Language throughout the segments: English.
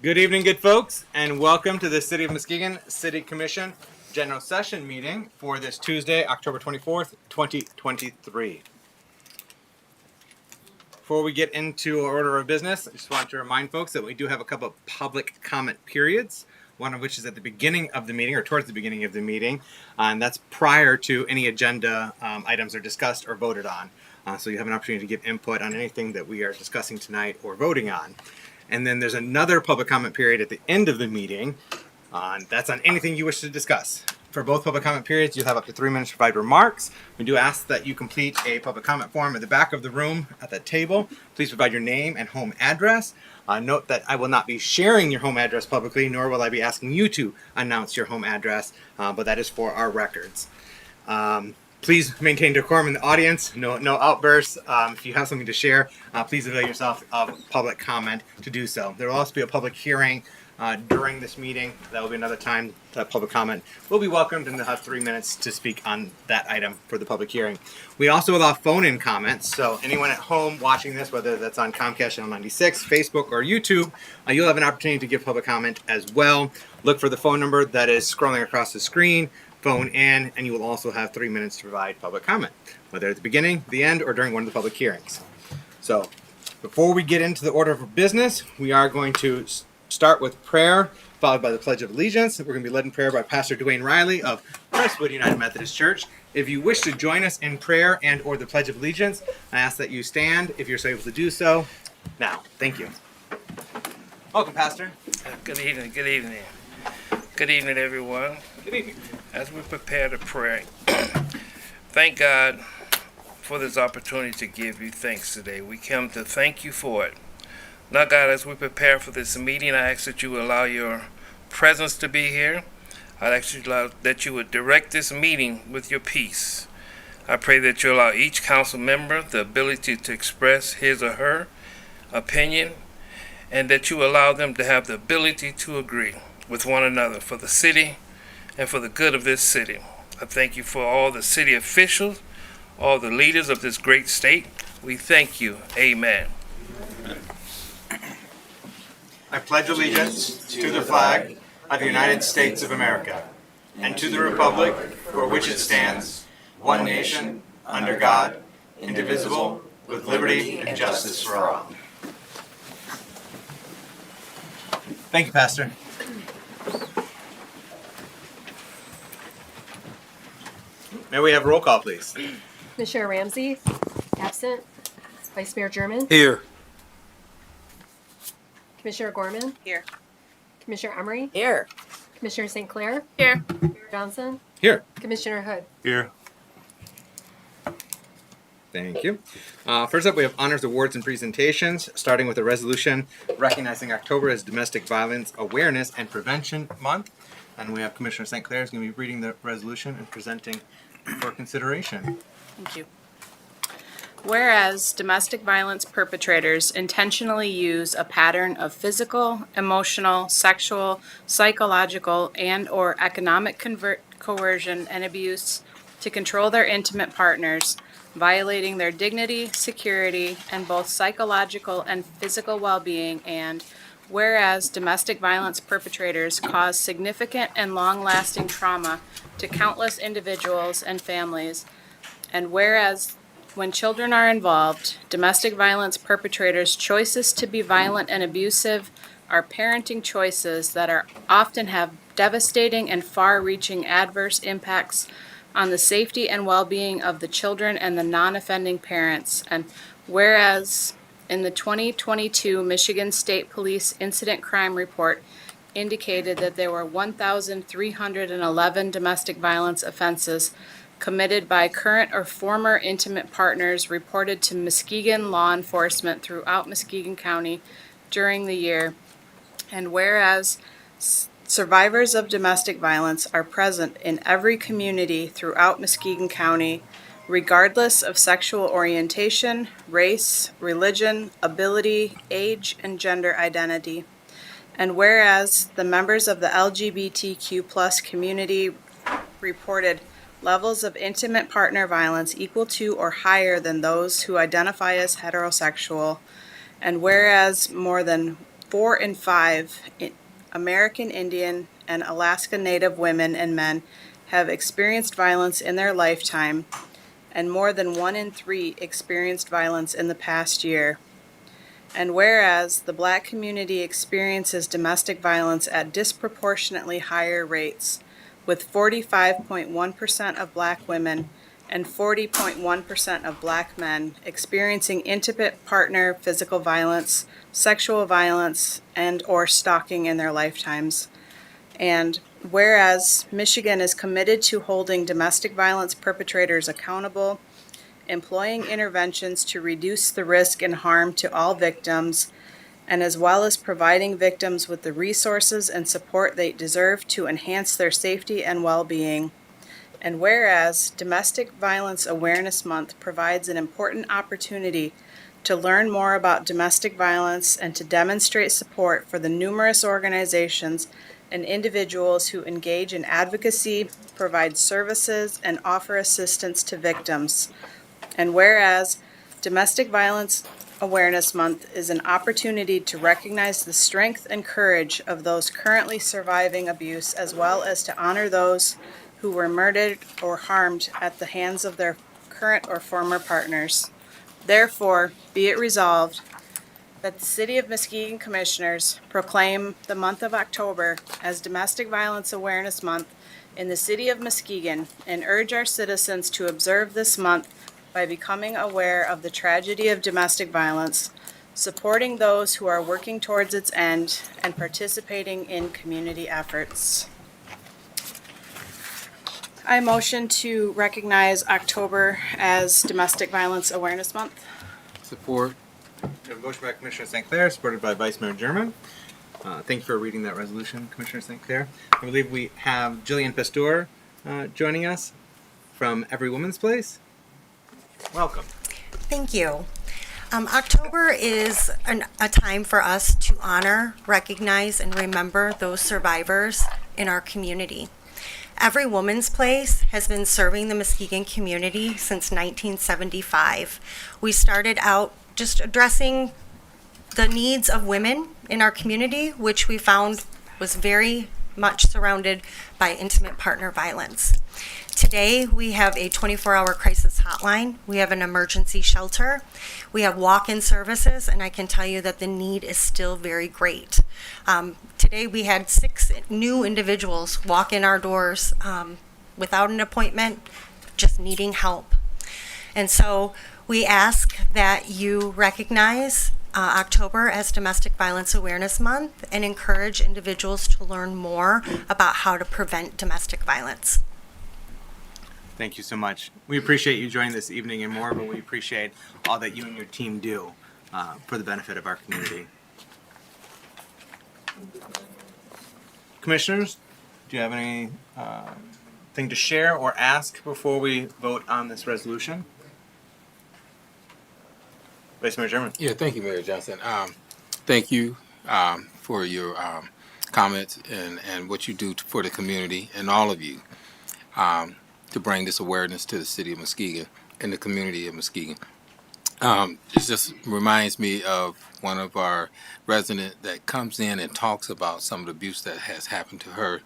Good evening, good folks, and welcome to the City of Muskegon City Commission General Session meeting for this Tuesday, October 24th, 2023. Before we get into our order of business, I just want to remind folks that we do have a couple of public comment periods, one of which is at the beginning of the meeting or towards the beginning of the meeting, and that's prior to any agenda items are discussed or voted on. So you have an opportunity to give input on anything that we are discussing tonight or voting on. And then there's another public comment period at the end of the meeting. That's on anything you wish to discuss. For both public comment periods, you'll have up to 3 minutes to provide remarks. We do ask that you complete a public comment form at the back of the room at that table. Please provide your name and home address. Note that I will not be sharing your home address publicly, nor will I be asking you to announce your home address, but that is for our records. Please maintain decorum in the audience. No outbursts. If you have something to share, please avail yourself of public comment to do so. There will also be a public hearing during this meeting. That will be another time that public comment will be welcomed, and they'll have 3 minutes to speak on that item for the public hearing. We also allow phone-in comments, so anyone at home watching this, whether that's on Comcast Channel 96, Facebook, or YouTube, you'll have an opportunity to give public comment as well. Look for the phone number that is scrolling across the screen. Phone in, and you will also have 3 minutes to provide public comment, whether at the beginning, the end, or during one of the public hearings. So, before we get into the order of business, we are going to start with prayer, followed by the Pledge of Allegiance. We're going to be led in prayer by Pastor Dwayne Riley of Crestwood United Methodist Church. If you wish to join us in prayer and or the Pledge of Allegiance, I ask that you stand if you're so able to do so now. Thank you. Welcome, Pastor. Good evening. Good evening, everyone. Good evening. As we prepare to pray, thank God for this opportunity to give you thanks today. We come to thank you for it. Now, God, as we prepare for this meeting, I ask that you will allow your presence to be here. I ask that you would direct this meeting with your peace. I pray that you allow each council member the ability to express his or her opinion, and that you allow them to have the ability to agree with one another for the city and for the good of this city. I thank you for all the city officials, all the leaders of this great state. We thank you. Amen. I pledge allegiance to the flag of the United States of America and to the republic for which it stands, one nation, under God, indivisible, with liberty and justice for all. Thank you, Pastor. May we have roll call, please? Commissioner Ramsey, absent. Vice Mayor German. Here. Commissioner Gorman. Here. Commissioner Emery. Here. Commissioner St. Clair. Here. Johnson. Here. Commissioner Hood. Here. Thank you. First up, we have honors, awards, and presentations, starting with a resolution recognizing October as Domestic Violence Awareness and Prevention Month. And we have Commissioner St. Clair is going to be reading the resolution and presenting for consideration. Thank you. Whereas domestic violence perpetrators intentionally use a pattern of physical, emotional, sexual, psychological, and/or economic coercion and abuse to control their intimate partners, violating their dignity, security, and both psychological and physical well-being, and whereas domestic violence perpetrators cause significant and long-lasting trauma to countless individuals and families, and whereas when children are involved, domestic violence perpetrators' choices to be violent and abusive are parenting choices that are often have devastating and far-reaching adverse impacts on the safety and well-being of the children and the non-offending parents. And whereas in the 2022 Michigan State Police Incident Crime Report indicated that there were 1,311 domestic violence offenses committed by current or former intimate partners reported to Muskegon law enforcement throughout Muskegon County during the year. And whereas survivors of domestic violence are present in every community throughout Muskegon County, regardless of sexual orientation, race, religion, ability, age, and gender identity. And whereas the members of the LGBTQ+ community reported levels of intimate partner violence equal to or higher than those who identify as heterosexual, and whereas more than 4 in 5 American Indian and Alaska Native women and men have experienced violence in their lifetime, and more than 1 in 3 experienced violence in the past year. And whereas the Black community experiences domestic violence at disproportionately higher rates, with 45.1% of Black women and 40.1% of Black men experiencing intimate partner physical violence, sexual violence, and or stalking in their lifetimes. And whereas Michigan is committed to holding domestic violence perpetrators accountable, employing interventions to reduce the risk and harm to all victims, and as well as providing victims with the resources and support they deserve to enhance their safety and well-being. And whereas Domestic Violence Awareness Month provides an important opportunity to learn more about domestic violence and to demonstrate support for the numerous organizations and individuals who engage in advocacy, provide services, and offer assistance to victims. And whereas Domestic Violence Awareness Month is an opportunity to recognize the strength and courage of those currently surviving abuse, as well as to honor those who were murdered or harmed at the hands of their current or former partners. Therefore, be it resolved that the City of Muskegon Commissioners proclaim the month of October as Domestic Violence Awareness Month in the City of Muskegon and urge our citizens to observe this month by becoming aware of the tragedy of domestic violence, supporting those who are working towards its end, and participating in community efforts. I motion to recognize October as Domestic Violence Awareness Month. Support. We have a motion by Commissioner St. Clair, supported by Vice Mayor German. Thank you for reading that resolution, Commissioner St. Clair. I believe we have Jillian Pastor joining us from Every Woman's Place. Welcome. Thank you. October is a time for us to honor, recognize, and remember those survivors in our community. Every Woman's Place has been serving the Muskegon community since 1975. We started out just addressing the needs of women in our community, which we found was very much surrounded by intimate partner violence. Today, we have a 24-hour crisis hotline. We have an emergency shelter. We have walk-in services, and I can tell you that the need is still very great. Today, we had 6 new individuals walk in our doors without an appointment, just needing help. And so we ask that you recognize October as Domestic Violence Awareness Month and encourage individuals to learn more about how to prevent domestic violence. Thank you so much. We appreciate you joining this evening and more, but we appreciate all that you and your team do for the benefit of our community. Commissioners, do you have anything to share or ask before we vote on this resolution? Vice Mayor German. Yeah, thank you, Mayor Johnson. Thank you for your comments and what you do for the community and all of you to bring this awareness to the city of Muskegon and the community of Muskegon. It just reminds me of one of our residents that comes in and talks about some of the abuse that has happened to her,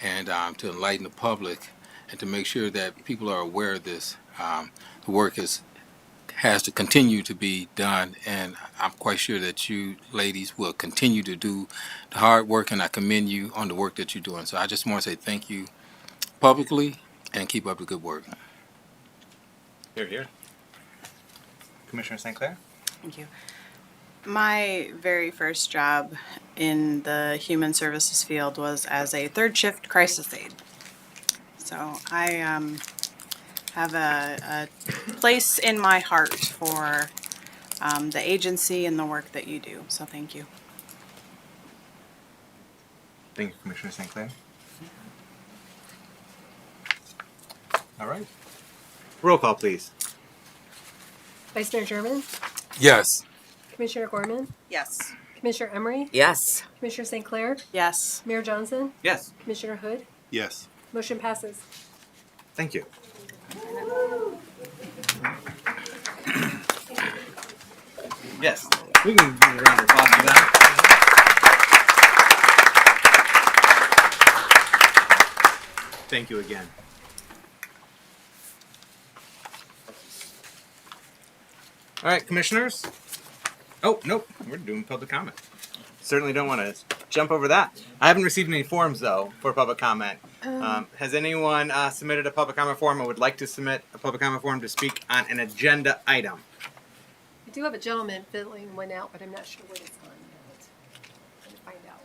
and to enlighten the public and to make sure that people are aware of this. The work has to continue to be done, and I'm quite sure that you ladies will continue to do the hard work, and I commend you on the work that you're doing. So I just want to say thank you publicly and keep up the good work. Here, here. Commissioner St. Clair. Thank you. My very first job in the human services field was as a third shift crisis aide. So I have a place in my heart for the agency and the work that you do. So thank you. Thank you, Commissioner St. Clair. All right. Roll call, please. Vice Mayor German, Yes. Commissioner Gorman, Yes. Commissioner Emery, Yes. Commissioner St. Clair, Yes. Mayor Johnson, Yes. Commissioner Hood. Yes. Motion passes. Thank you. Yes. We can do a round of applause for that. Thank you again. All right, commissioners. Oh, nope, we're doing public comment. Certainly don't want to jump over that. I haven't received any forms, though, for public comment. Has anyone submitted a public comment form or would like to submit a public comment form to speak on an agenda item? I do have a gentleman filling one out, but I'm not sure what it's on yet. Let me find out.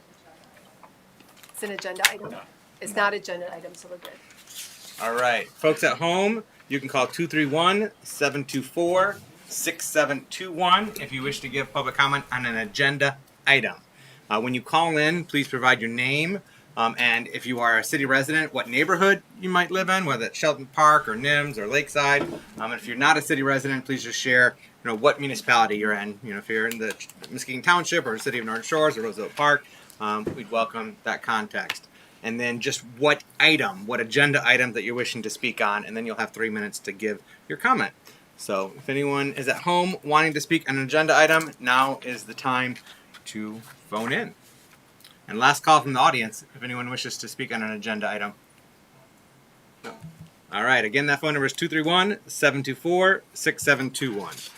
It's an agenda item. It's not agenda item, so we're good. All right, folks at home, you can call 231-724-6721 if you wish to give public comment on an agenda item. When you call in, please provide your name, and if you are a city resident, what neighborhood you might live in, whether it's Shelton Park or Nims or Lakeside. And if you're not a city resident, please just share, what municipality you're in. If you're in the Muskegon Township or City of North Shores or Roosevelt Park, we'd welcome that context. And then just what agenda item that you're wishing to speak on, and then you'll have 3 minutes to give your comment. So if anyone is at home wanting to speak on an agenda item, now is the time to phone in. And last call from the audience, if anyone wishes to speak on an agenda item. No. All right, again, that phone number is 231-724-6721.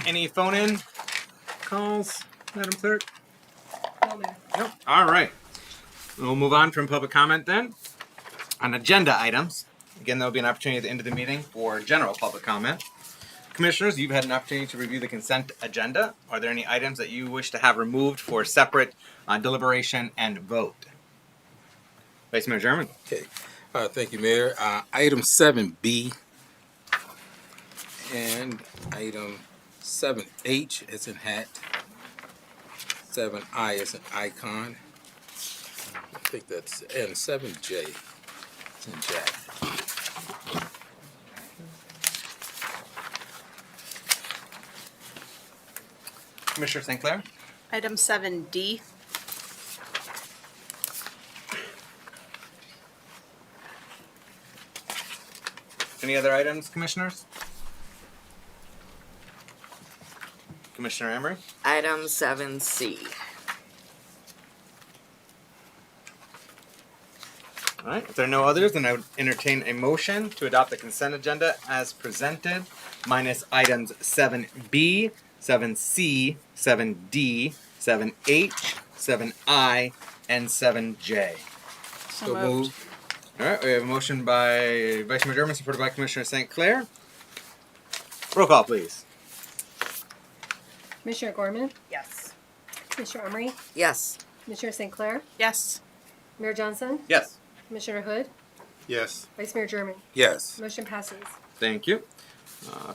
Any phone-in calls, Madam Clerk? No, Mayor. Nope. All right. We'll move on from public comment then. On agenda items, again, there'll be an opportunity at the end of the meeting for general public comment. Commissioners, you've had an opportunity to review the consent agenda. Are there any items that you wish to have removed for separate deliberation and vote? Vice Mayor German. Okay. Thank you, Mayor. Item 7B and item 7H as in hat, 7I as in icon. I think that's, and 7J as in Jack. Commissioner St. Clair. Item 7D. Any other items, commissioners? Commissioner Emery. Item 7C. All right. If there are no others, then I would entertain a motion to adopt the consent agenda as presented, minus items 7B, 7C, 7D, 7H, 7I, and 7J. So moved. All right. We have a motion by Vice Mayor German, supported by Commissioner St. Clair. Roll call, please. Commissioner Gorman? Yes. Commissioner Emery? Yes. Commissioner St. Clair? Yes. Mayor Johnson? Yes. Commissioner Hood? Yes. Vice Mayor German? Yes. Motion passes. Thank you.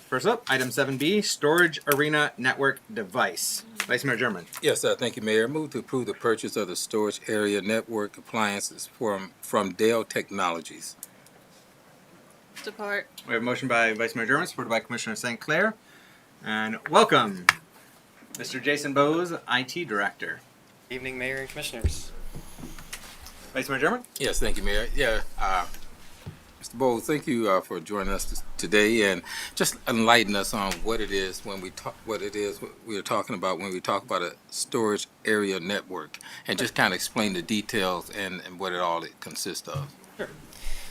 First up, item 7B, storage arena network device. Vice Mayor German. Yes, thank you, Mayor. Move to approve the purchase of the storage area network appliances from Dell Technologies. Support. We have a motion by Vice Mayor German, supported by Commissioner St. Clair. And welcome, Mr. Jason Bowes, IT Director. Evening, Mayor and Commissioners. Vice Mayor German. Yes, thank you, Mayor. Yeah, Mr. Bowles, thank you for joining us today and just enlighten us on what it is when we talk, what it is we are talking about when we talk about a storage area network, and just kind of explain the details and what it all it consists of. Sure.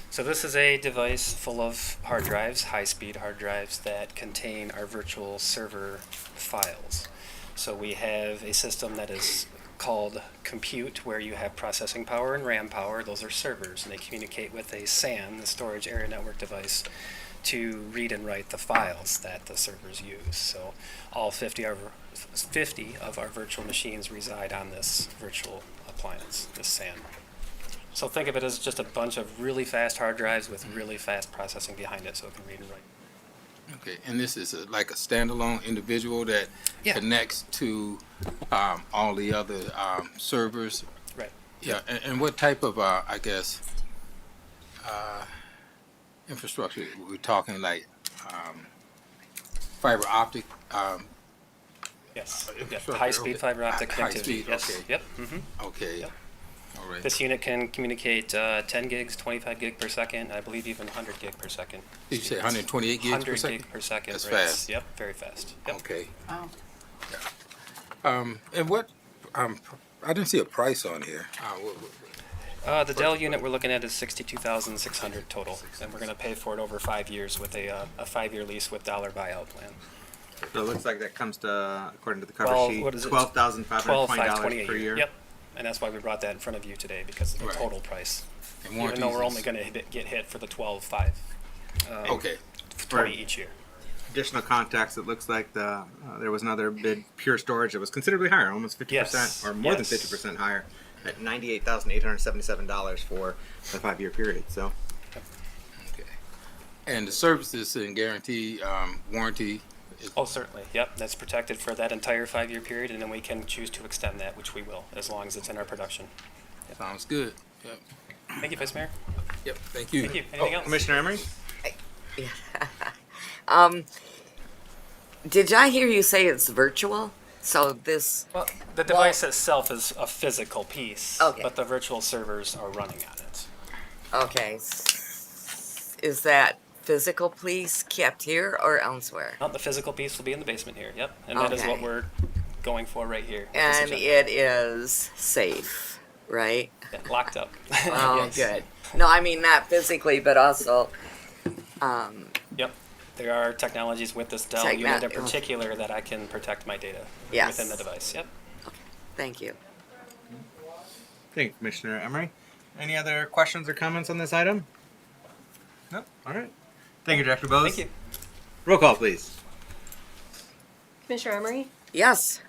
So this is a device full of hard drives, high-speed hard drives that contain our virtual server files. So we have a system that is called compute, where you have processing power and RAM power. Those are servers, and they communicate with a SAN, the storage area network device, to read and write the files that the servers use. So all 50 of our virtual machines reside on this virtual appliance, this SAN. So think of it as just a bunch of really fast hard drives with really fast processing behind it, so it can read and write. Okay, and this is like a standalone individual that Yeah. connects to all the other servers. Right. Yeah, and what type of, I guess, infrastructure? We're talking like fiber optic. Yes. Yep. Infrastructure, High-speed okay. fiber optic High connectivity. speed, Yes. okay. Yep. Mm-hmm. Okay. Yep. All right. This unit can communicate 10 gigs, 25 gig per second, I believe even 100 gig per second. Did you say 128 gigs per 100 second? gig per second. That's rates. fast. Yep, very fast. Yep. Okay. Oh. And what? I didn't see a price on here. The Dell unit we're looking at is 62,600 total, and we're going to pay for it over 5 years with a 5-year lease with dollar buyout plan. So it looks like that comes to, according to the cover Well, sheet, what is it? $12,520 per year. Yep, and that's why we brought that in front of you today because of the Right. total price. And Even though we're warranties only going to get hit for the 12,520 Okay. each year. Additional context, it looks like there was another bid, Pure Storage, that was considerably higher, almost 50%, Yes, or more than yes. 50% higher, at $98,877 for the 5-year period. So Okay. And the services and guarantee warranty. Oh, certainly. Yep, that's protected for that entire 5-year period, and then we can choose to extend that, which we will, as long as it's in our production. Sounds good. Yep. Thank you, Vice Mayor. Yep. Thank you. Thank you. Anything else? Commissioner Emery? Did I hear you say it's virtual? So this, Well, the device itself is a physical piece, Okay. but the virtual servers are running on it. okay, is that physical piece kept here or elsewhere? Well, the physical piece will be in the basement here. Yep, and that is what Okay. we're going for right here. with this And agenda. it is safe, right? Yeah, locked up. Oh, Yes. good. No, I mean not physically, but also, Yep. There are technologies with this Dell unit in particular that I can protect my data Yes. within the device. Yep. thank you. Thank you, Commissioner Emery. Any other questions or comments on this item? No? All right. Thank you, Director Bose. Thank you. Roll call, please. Commissioner Emery? Yes,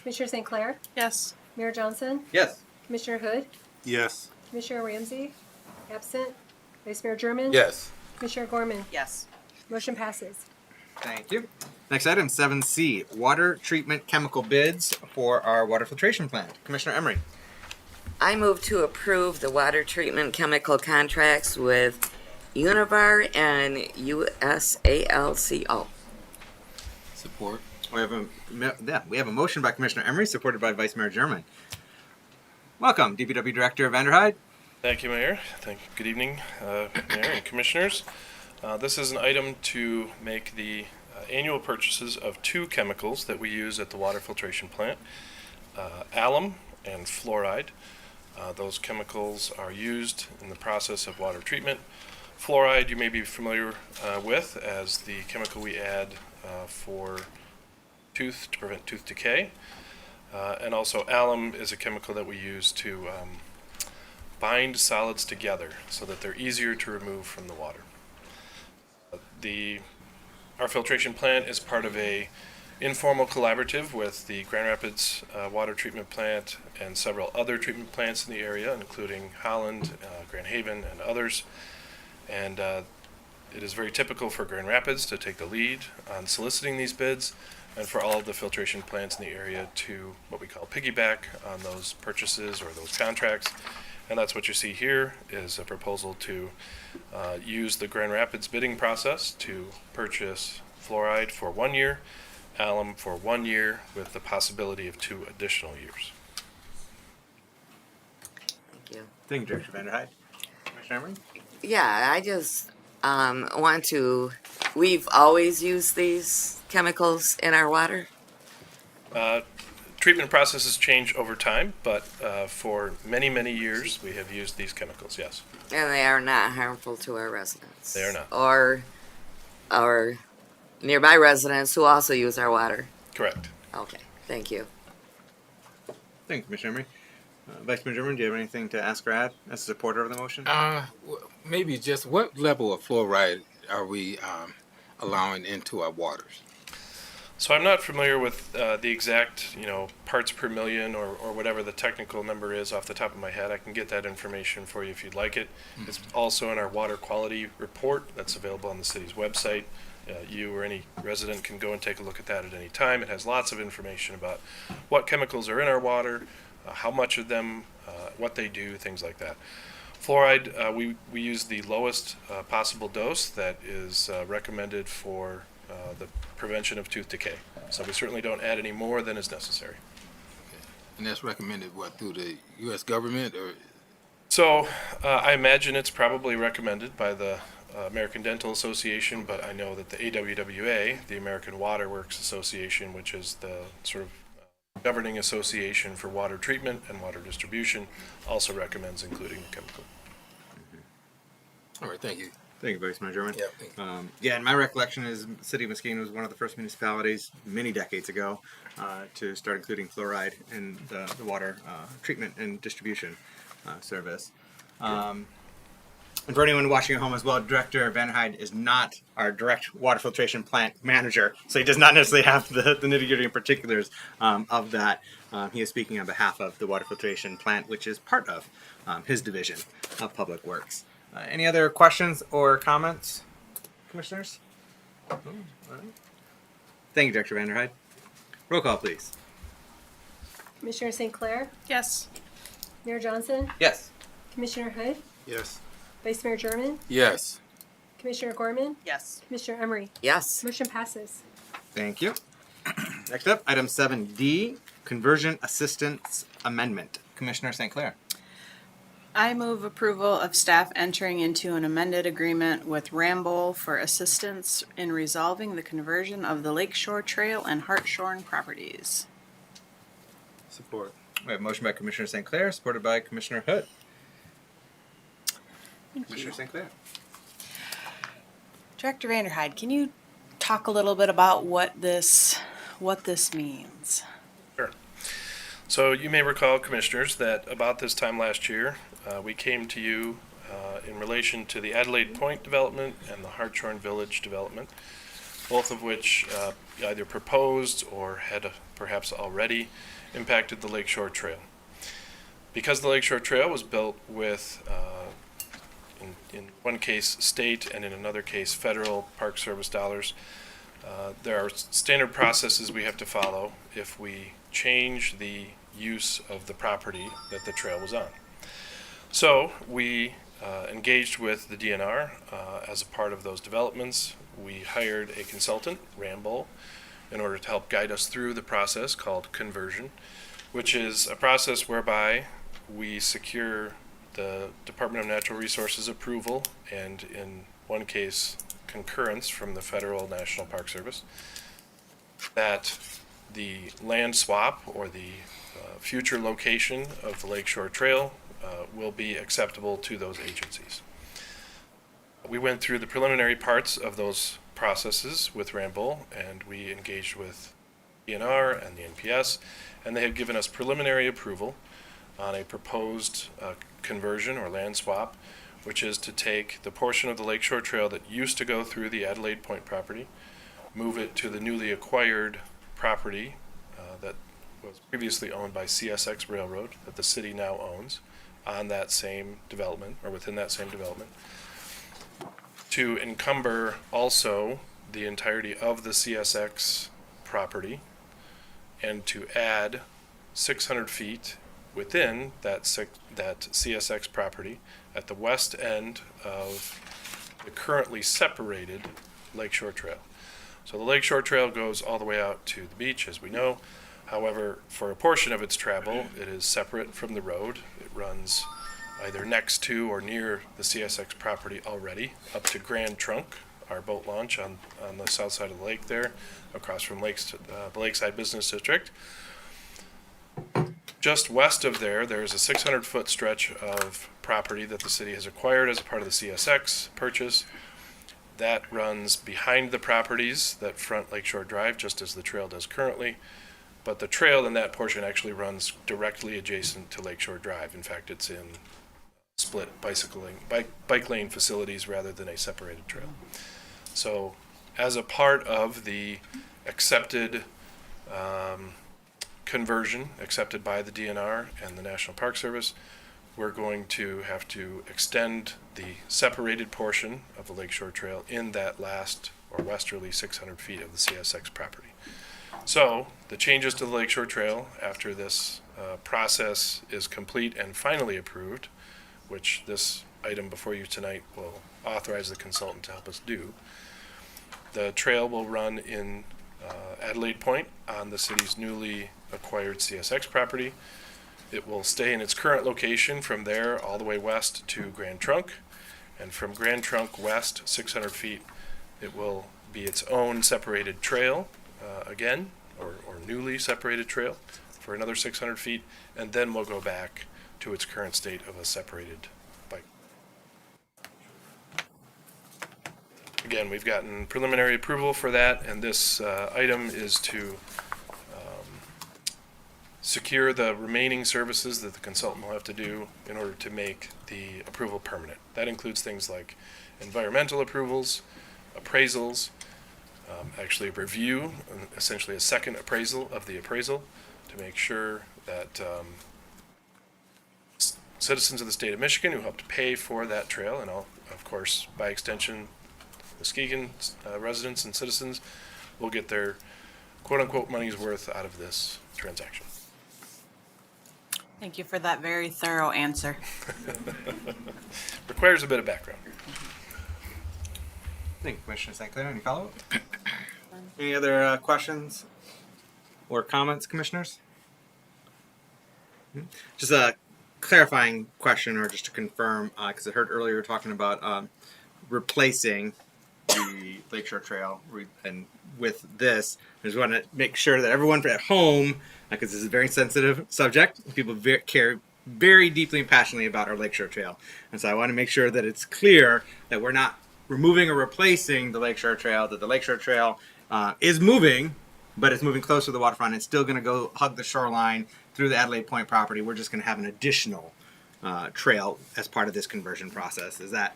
Commissioner St. Clair? Yes. Mayor Johnson? Yes. Commissioner Hood? Yes. Commissioner Ramsey? Absent. Vice Mayor German? Yes. Commissioner Gorman? Yes. Motion passes. Thank you. Next item, 7C, water treatment chemical bids for our water filtration plant. Commissioner Emery. I move to approve the water treatment chemical contracts with Univar and USALCO. Support. We have a motion by Commissioner Emery, supported by Vice Mayor German. Welcome, DPW Director Vanderhyde. Thank you, Mayor. Good evening, Mayor and Commissioners. This is an item to make the annual purchases of 2 chemicals that we use at the water filtration plant, alum and fluoride. Those chemicals are used in the process of water treatment. Fluoride you may be familiar with as the chemical we add for tooth to prevent tooth decay. And also alum is a chemical that we use to bind solids together so that they're easier to remove from the water. Our filtration plant is part of a informal collaborative with the Grand Rapids water treatment plant and several other treatment plants in the area, including Holland, Grand Haven, and others. And it is very typical for Grand Rapids to take the lead on soliciting these bids, and for all of the filtration plants in the area to what we call piggyback on those purchases or those contracts. And that's what you see here is a proposal to use the Grand Rapids bidding process to purchase fluoride for 1 year, alum for 1 year, with the possibility of 2 additional years. Thank you. Thank you, Director Vanderhyde. Commissioner Emery. Yeah, I just want to, we've always used these chemicals in our water. Treatment processes change over time, but for many, many years we have used these chemicals, yes. And they are not harmful to our residents. They are not. Or our nearby residents who also use our water. Correct. Okay, thank you. Thank you, Commissioner Emery. Vice Mayor German, do you have anything to ask or add as a supporter of the motion? Maybe just what level of fluoride are we allowing into our waters? So I'm not familiar with the exact, parts per million or whatever the technical number is off the top of my head. I can get that information for you if you'd like it. It's also in our water quality report that's available on the city's website. You or any resident can go and take a look at that at any time. It has lots of information about what chemicals are in our water, how much of them, what they do, things like that. Fluoride, we use the lowest possible dose that is recommended for the prevention of tooth decay. So we certainly don't add any more than is necessary. And that's recommended, through the U.S. government or? So I imagine it's probably recommended by the American Dental Association, but I know that the AWWA, the American Water Works Association, which is the sort of governing association for water treatment and water distribution, also recommends including the chemical. All right, thank you. Thank you, Vice Mayor German. Yeah, thank you. Yeah, and my recollection is the city of Muskegon was one of the first municipalities many decades ago to start including fluoride in the water treatment and distribution service. And for anyone watching at home as well, Director Vanderheide is not our direct water filtration plant manager, so he does not necessarily have the nitty-gritty and particulars of that. He is speaking on behalf of the water filtration plant, which is part of his division of Public Works. Any other questions or comments, commissioners? No? All right. Thank you, Director Vanderheide. Roll call, please. Commissioner St. Clair, Yes. Mayor Johnson, Yes. Commissioner Hood, Yes. Vice Mayor German, Yes. Commissioner Gorman, Yes. Commissioner Emery. Yes. Motion passes. Thank you. Next up, item 7D, Conversion Assistance Amendment. Commissioner St. Clair. I move approval of staff entering into an amended agreement with Ramboll for assistance in resolving the conversion of the Lakeshore Trail and Hartshorn properties. Support. We have a motion by Commissioner St. Clair, supported by Commissioner Hood. Thank Commissioner you. St. Clair. Director Vanderheide, can you talk a little bit about what this means? Sure. So you may recall, commissioners, that about this time last year, we came to you in relation to the Adelaide Point development and the Hartshorn Village development, both of which either proposed or had perhaps already impacted the Lakeshore Trail. Because the Lakeshore Trail was built with, in one case, state and in another case, federal Park Service dollars, there are standard processes we have to follow if we change the use of the property that the trail was on. So we engaged with the DNR as a part of those developments. We hired a consultant, Ramboll, in order to help guide us through the process called conversion, which is a process whereby we secure the Department of Natural Resources approval and, in one case, concurrence from the Federal National Park Service that the land swap or the future location of the Lakeshore Trail will be acceptable to those agencies. We went through the preliminary parts of those processes with Ramboll, and we engaged with DNR and the NPS, and they have given us preliminary approval on a proposed conversion or land swap, which is to take the portion of the Lakeshore Trail that used to go through the Adelaide Point property, move it to the newly acquired property that was previously owned by CSX Railroad, that the city now owns, on that same development, or within that same development, to encumber also the entirety of the CSX property, and to add 600 feet within that CSX property at the west end of the currently separated Lakeshore Trail. So the Lakeshore Trail goes all the way out to the beach, as we know. However, for a portion of its travel, it is separate from the road. It runs either next to or near the CSX property already, up to Grand Trunk, our boat launch on the south side of the lake there, across from the Lakeside Business District. Just west of there, there's a 600-foot stretch of property that the city has acquired as a part of the CSX purchase. That runs behind the properties that front Lakeshore Drive, just as the trail does currently. But the trail in that portion actually runs directly adjacent to Lakeshore Drive. In fact, it's in split bike lane facilities rather than a separated trail. So as a part of the accepted conversion, accepted by the DNR and the National Park Service, we're going to have to extend the separated portion of the Lakeshore Trail in that last or westerly 600 feet of the CSX property. So the changes to the Lakeshore Trail after this process is complete and finally approved, which this item before you tonight will authorize the consultant to help us do. The trail will run in Adelaide Point on the city's newly acquired CSX property. It will stay in its current location from there all the way west to Grand Trunk, and from Grand Trunk west 600 feet it will be its own separated trail again, or newly separated trail for another 600 feet, and then we'll go back to its current state of a separated bike. Again, we've gotten preliminary approval for that, and this item is to secure the remaining services that the consultant will have to do in order to make the approval permanent. That includes things like environmental approvals, appraisals, actually a review, essentially a second appraisal of the appraisal to make sure that citizens of the state of Michigan who helped pay for that trail, and all, of course, by extension, Muskegon residents and citizens will get their quote-unquote money's worth out of this transaction. Thank you for that very thorough answer. Requires a bit of background. Thank you, Commissioner St. Clair. Any follow-up? Any other questions or comments, commissioners? Just a clarifying question, or just to confirm, because I heard earlier talking about replacing the Lakeshore Trail, and with this, I just want to make sure that everyone at home, because this is a very sensitive subject, people care very deeply and passionately about our Lakeshore Trail, and so I want to make sure that it's clear that we're not removing or replacing the Lakeshore Trail, that the Lakeshore Trail is moving, but it's moving closer to the waterfront. It's still going to go hug the shoreline through the Adelaide Point property. We're just going to have an additional trail as part of this conversion process. Is that,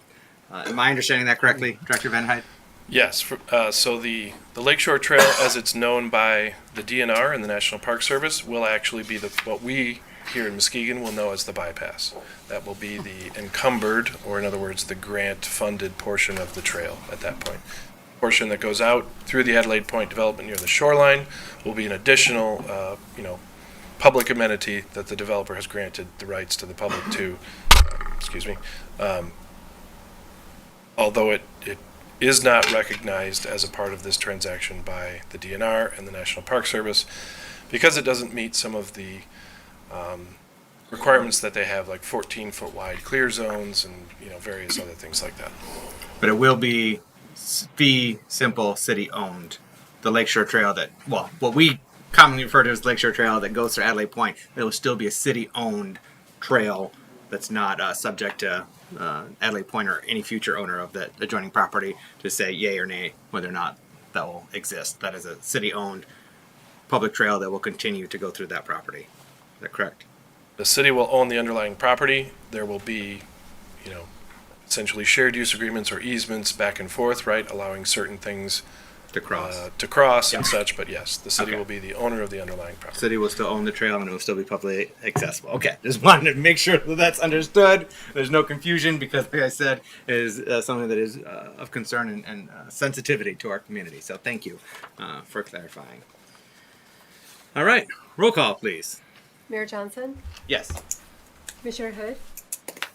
am I understanding that correctly, Director Van Hyde? Yes, so the Lakeshore Trail, as it's known by the DNR and the National Park Service, will actually be what we here in Muskegon will know as the bypass. That will be the encumbered, or in other words, the grant-funded portion of the trail at that point. Portion that goes out through the Adelaide Point development near the shoreline will be an additional, public amenity that the developer has granted the rights to the public to, although it is not recognized as a part of this transaction by the DNR and the National Park Service because it doesn't meet some of the requirements that they have, like 14-foot wide clear zones and various other things like that. But it will be fee simple city owned. The Lakeshore Trail that, well, what we commonly refer to as Lakeshore Trail that goes through Adelaide Point, it will still be a city owned trail that's not subject to Adelaide Point or any future owner of the adjoining property to say yay or nay whether or not that will exist. That is a city owned public trail that will continue to go through that property. Is that correct? The city will own the underlying property. There will be, essentially shared use agreements or easements back and forth, right, allowing certain things To cross. and such. But yes, the city Okay. will be the owner of the underlying property. City will still own the trail and it will still be publicly accessible. Okay, just wanted to make sure that that's understood. There's no confusion because, like I said, it is something that is of concern and sensitivity to our community. So thank you for clarifying. All right, roll call, please. Mayor Johnson, Yes. Commissioner Hood,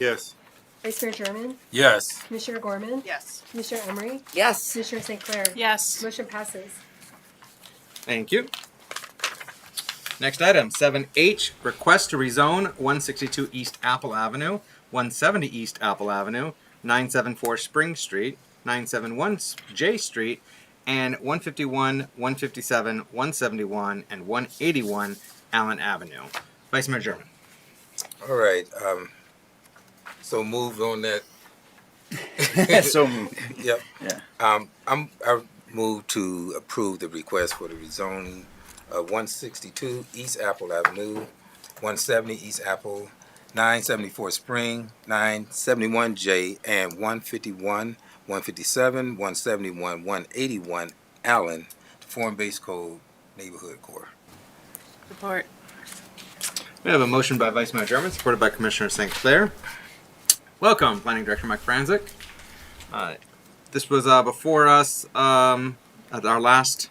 Yes. Vice Mayor German, Yes. Commissioner Gorman, Yes. Commissioner Emery, Yes. Commissioner St. Clair. Yes. Motion passes. Thank you. Next item, 7H, request to rezone 162 East Apple Avenue, 170 East Apple Avenue, 974 Spring Street, 971 J Street, and 151, 157, 171, and 181 Allen Avenue. Vice Mayor German. All right. So moved on that. So moved. Yep. Yeah. I move to approve the request for the rezoning of 162 East Apple Avenue, 170 East Apple, 974 Spring, 971 J, and 151, 157, 171, 181 Allen form-based code neighborhood core. Support. We have a motion by Vice Mayor German, supported by Commissioner St. Clair. Welcome, Planning Director Mike Franzik. This was before us at our last.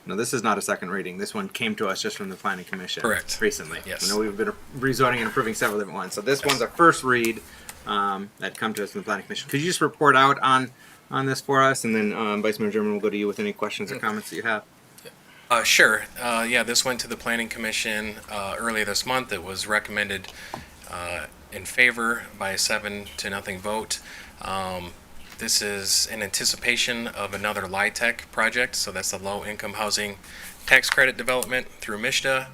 No, this is not a second reading. This one came to us just from the Planning Commission. Correct. Recently. Yes. I know we've been rezoning and approving several different ones. So this one's a first read that come to us from the Planning Commission. Could you just report out on this for us, and then Vice Mayor German will go to you with any questions or comments that you have. Sure. Yeah, this went to the Planning Commission earlier this month. It was recommended in favor by a 7-0 vote. This is in anticipation of another LIHTC project, so that's the Low Income Housing Tax Credit Development through MISHDA.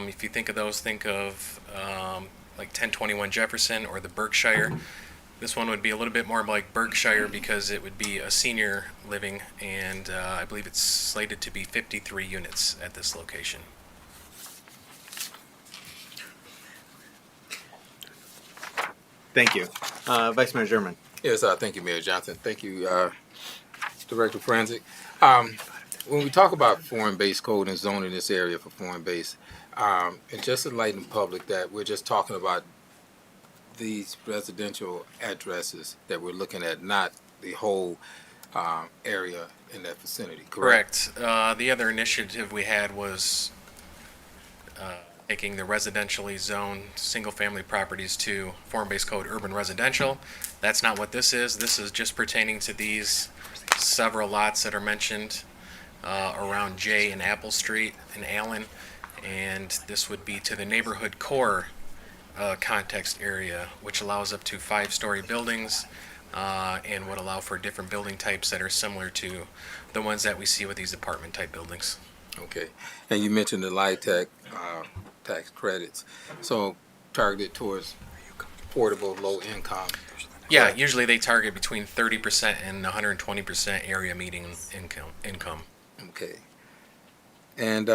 If you think of those, think of like 1021 Jefferson or the Berkshire. This one would be a little bit more like Berkshire because it would be a senior living, and I believe it's slated to be 53 units at this location. Thank you. Vice Mayor German. Yes, thank you, Mayor Johnson. Thank you, Director Franzik. When we talk about foreign-based code and zoning this area for foreign-based, and just to enlighten the public that we're just talking about these residential addresses that we're looking at, not the whole area in that vicinity, correct? Correct. The other initiative we had was making the residentially zoned single-family properties to form-based code urban residential. That's not what this is. This is just pertaining to these several lots that are mentioned around J and Apple Street in Allen, and this would be to the neighborhood core context area, which allows up to 5-story buildings and would allow for different building types that are similar to the ones that we see with these apartment type buildings. Okay. And you mentioned the LIHTC tax credits, so targeted towards affordable low income. Yeah, usually they target between 30% and 120% area median income. Okay. And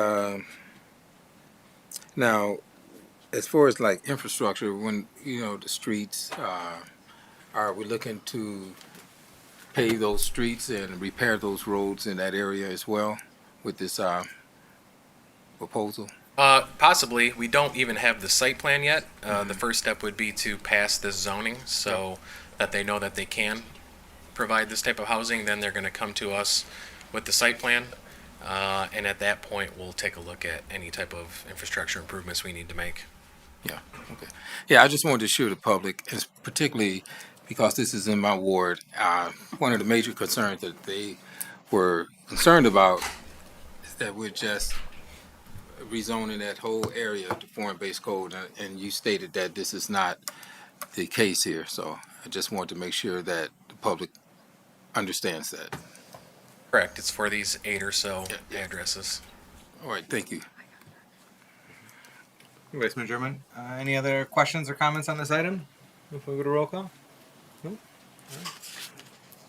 now, as far as like infrastructure, when the streets, are we looking to pave those streets and repair those roads in that area as well with this proposal? Possibly. We don't even have the site plan yet. The first step would be to pass this zoning so that they know that they can provide this type of housing. Then they're going to come to us with the site plan. And at that point, we'll take a look at any type of infrastructure improvements we need to make. Yeah, okay. Yeah, I just wanted to assure the public, and particularly because this is in my ward, one of the major concerns that they were concerned about is that we're just rezoning that whole area to foreign-based code, and you stated that this is not the case here, so I just wanted to make sure that the public understands that. Correct. It's for these 8 or so addresses. All right, thank you. Vice Mayor German. Any other questions or comments on this item before we go to roll call? No? All right.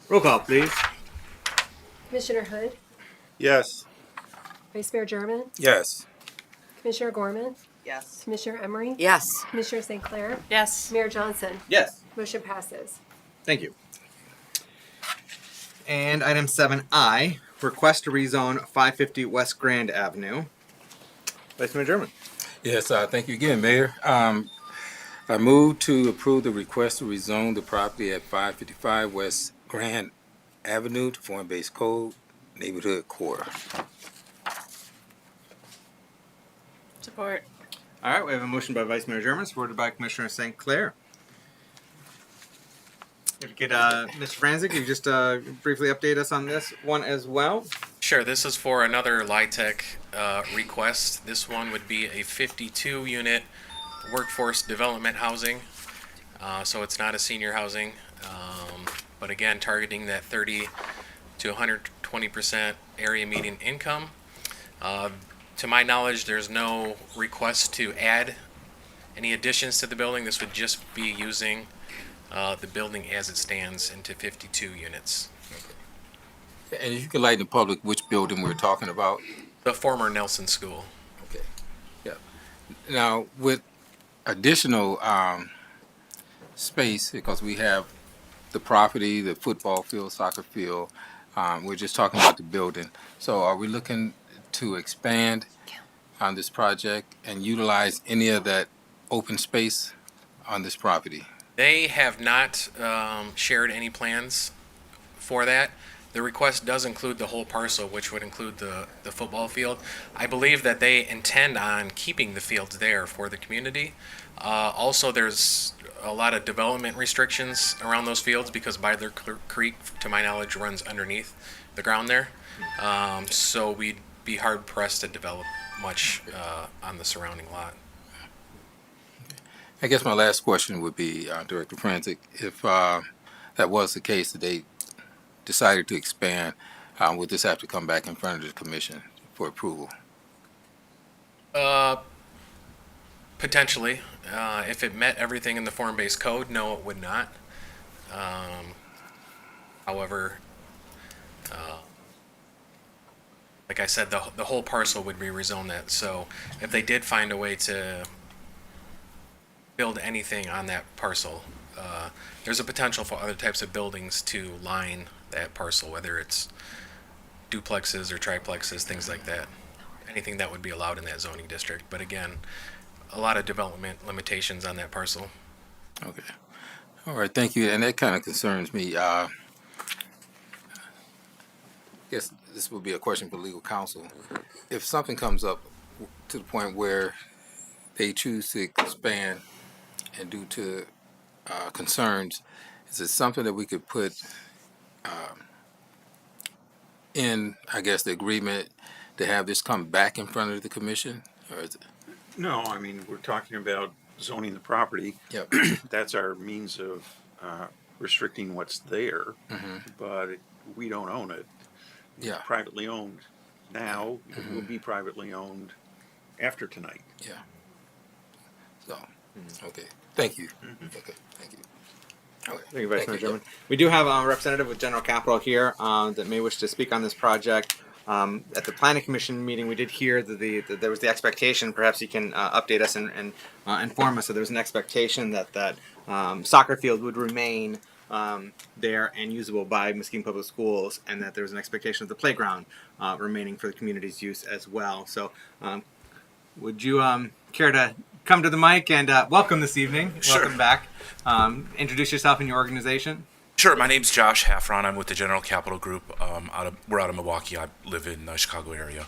Roll call, please. Commissioner Hood, Yes. Vice Mayor German, Yes. Commissioner Gorman, Yes. Commissioner Emery, Yes. Commissioner St. Clair, Yes. Mayor Johnson. Yes. Motion passes. Thank you. And item 7I, request to rezone 550 West Grand Avenue. Vice Mayor German. Yes, thank you again, Mayor. I move to approve the request to rezone the property at 555 West Grand Avenue to form-based code neighborhood core. Support. All right, we have a motion by Vice Mayor German, supported by Commissioner St. Clair. If you could, Mr. Franzik, you just briefly update us on this one as well. Sure. This is for another LIHTC request. This one would be a 52-unit workforce development housing. So it's not a senior housing, but again, targeting that 30 to 120% area median income. To my knowledge, there's no request to add any additions to the building. This would just be using the building as it stands into 52 units. And if you could lighten the public which building we're talking about. The former Nelson School. Okay. Yeah. Now, with additional space, because we have the property, the football field, soccer field, We're just talking about the building. So are we looking to expand on this project and utilize any of that open space on this property? They have not shared any plans for that. The request does include the whole parcel, which would include the football field. I believe that they intend on keeping the fields there for the community. Also, there's a lot of development restrictions around those fields because Bidler Creek, to my knowledge, runs underneath the ground there. So we'd be hard pressed to develop much on the surrounding lot. I guess my last question would be, Director Franzik, if that was the case, that they decided to expand, would this have to come back in front of the commission for approval? Potentially. If it met everything in the form-based code, no, it would not. However, like I said, the whole parcel would be rezoned that. So if they did find a way to build anything on that parcel, there's a potential for other types of buildings to line that parcel, whether it's duplexes or triplexes, things like that. Anything that would be allowed in that zoning district. But again, a lot of development limitations on that parcel. Okay. All right, thank you. And that kind of concerns me. I guess this would be a question for legal counsel. If something comes up to the point where they choose to expand and due to concerns, is it something that we could put in, I guess, the agreement to have this come back in front of the commission? Or is it? No, I mean, we're talking about zoning the property. Yep. That's our means of restricting what's there, but we don't own it. Yeah. It's privately owned now. It will be privately owned after tonight. Yeah. So, okay. Thank you. Okay, thank you. Okay. Thank you, Vice Mayor German. We do have a representative with General Capital here that may wish to speak on this project. At the Planning Commission meeting, we did hear that there was the expectation, perhaps you can update us and inform us, that there was an expectation that soccer field would remain there and usable by Muskegon Public Schools, and that there was an expectation of the playground remaining for the community's use as well. So would you care to come to the mic and welcome this evening? Sure. Welcome back. Introduce yourself and your organization. Sure. My name's Josh Hafron. I'm with the General Capital Group. We're out of Milwaukee. I live in the Chicago area.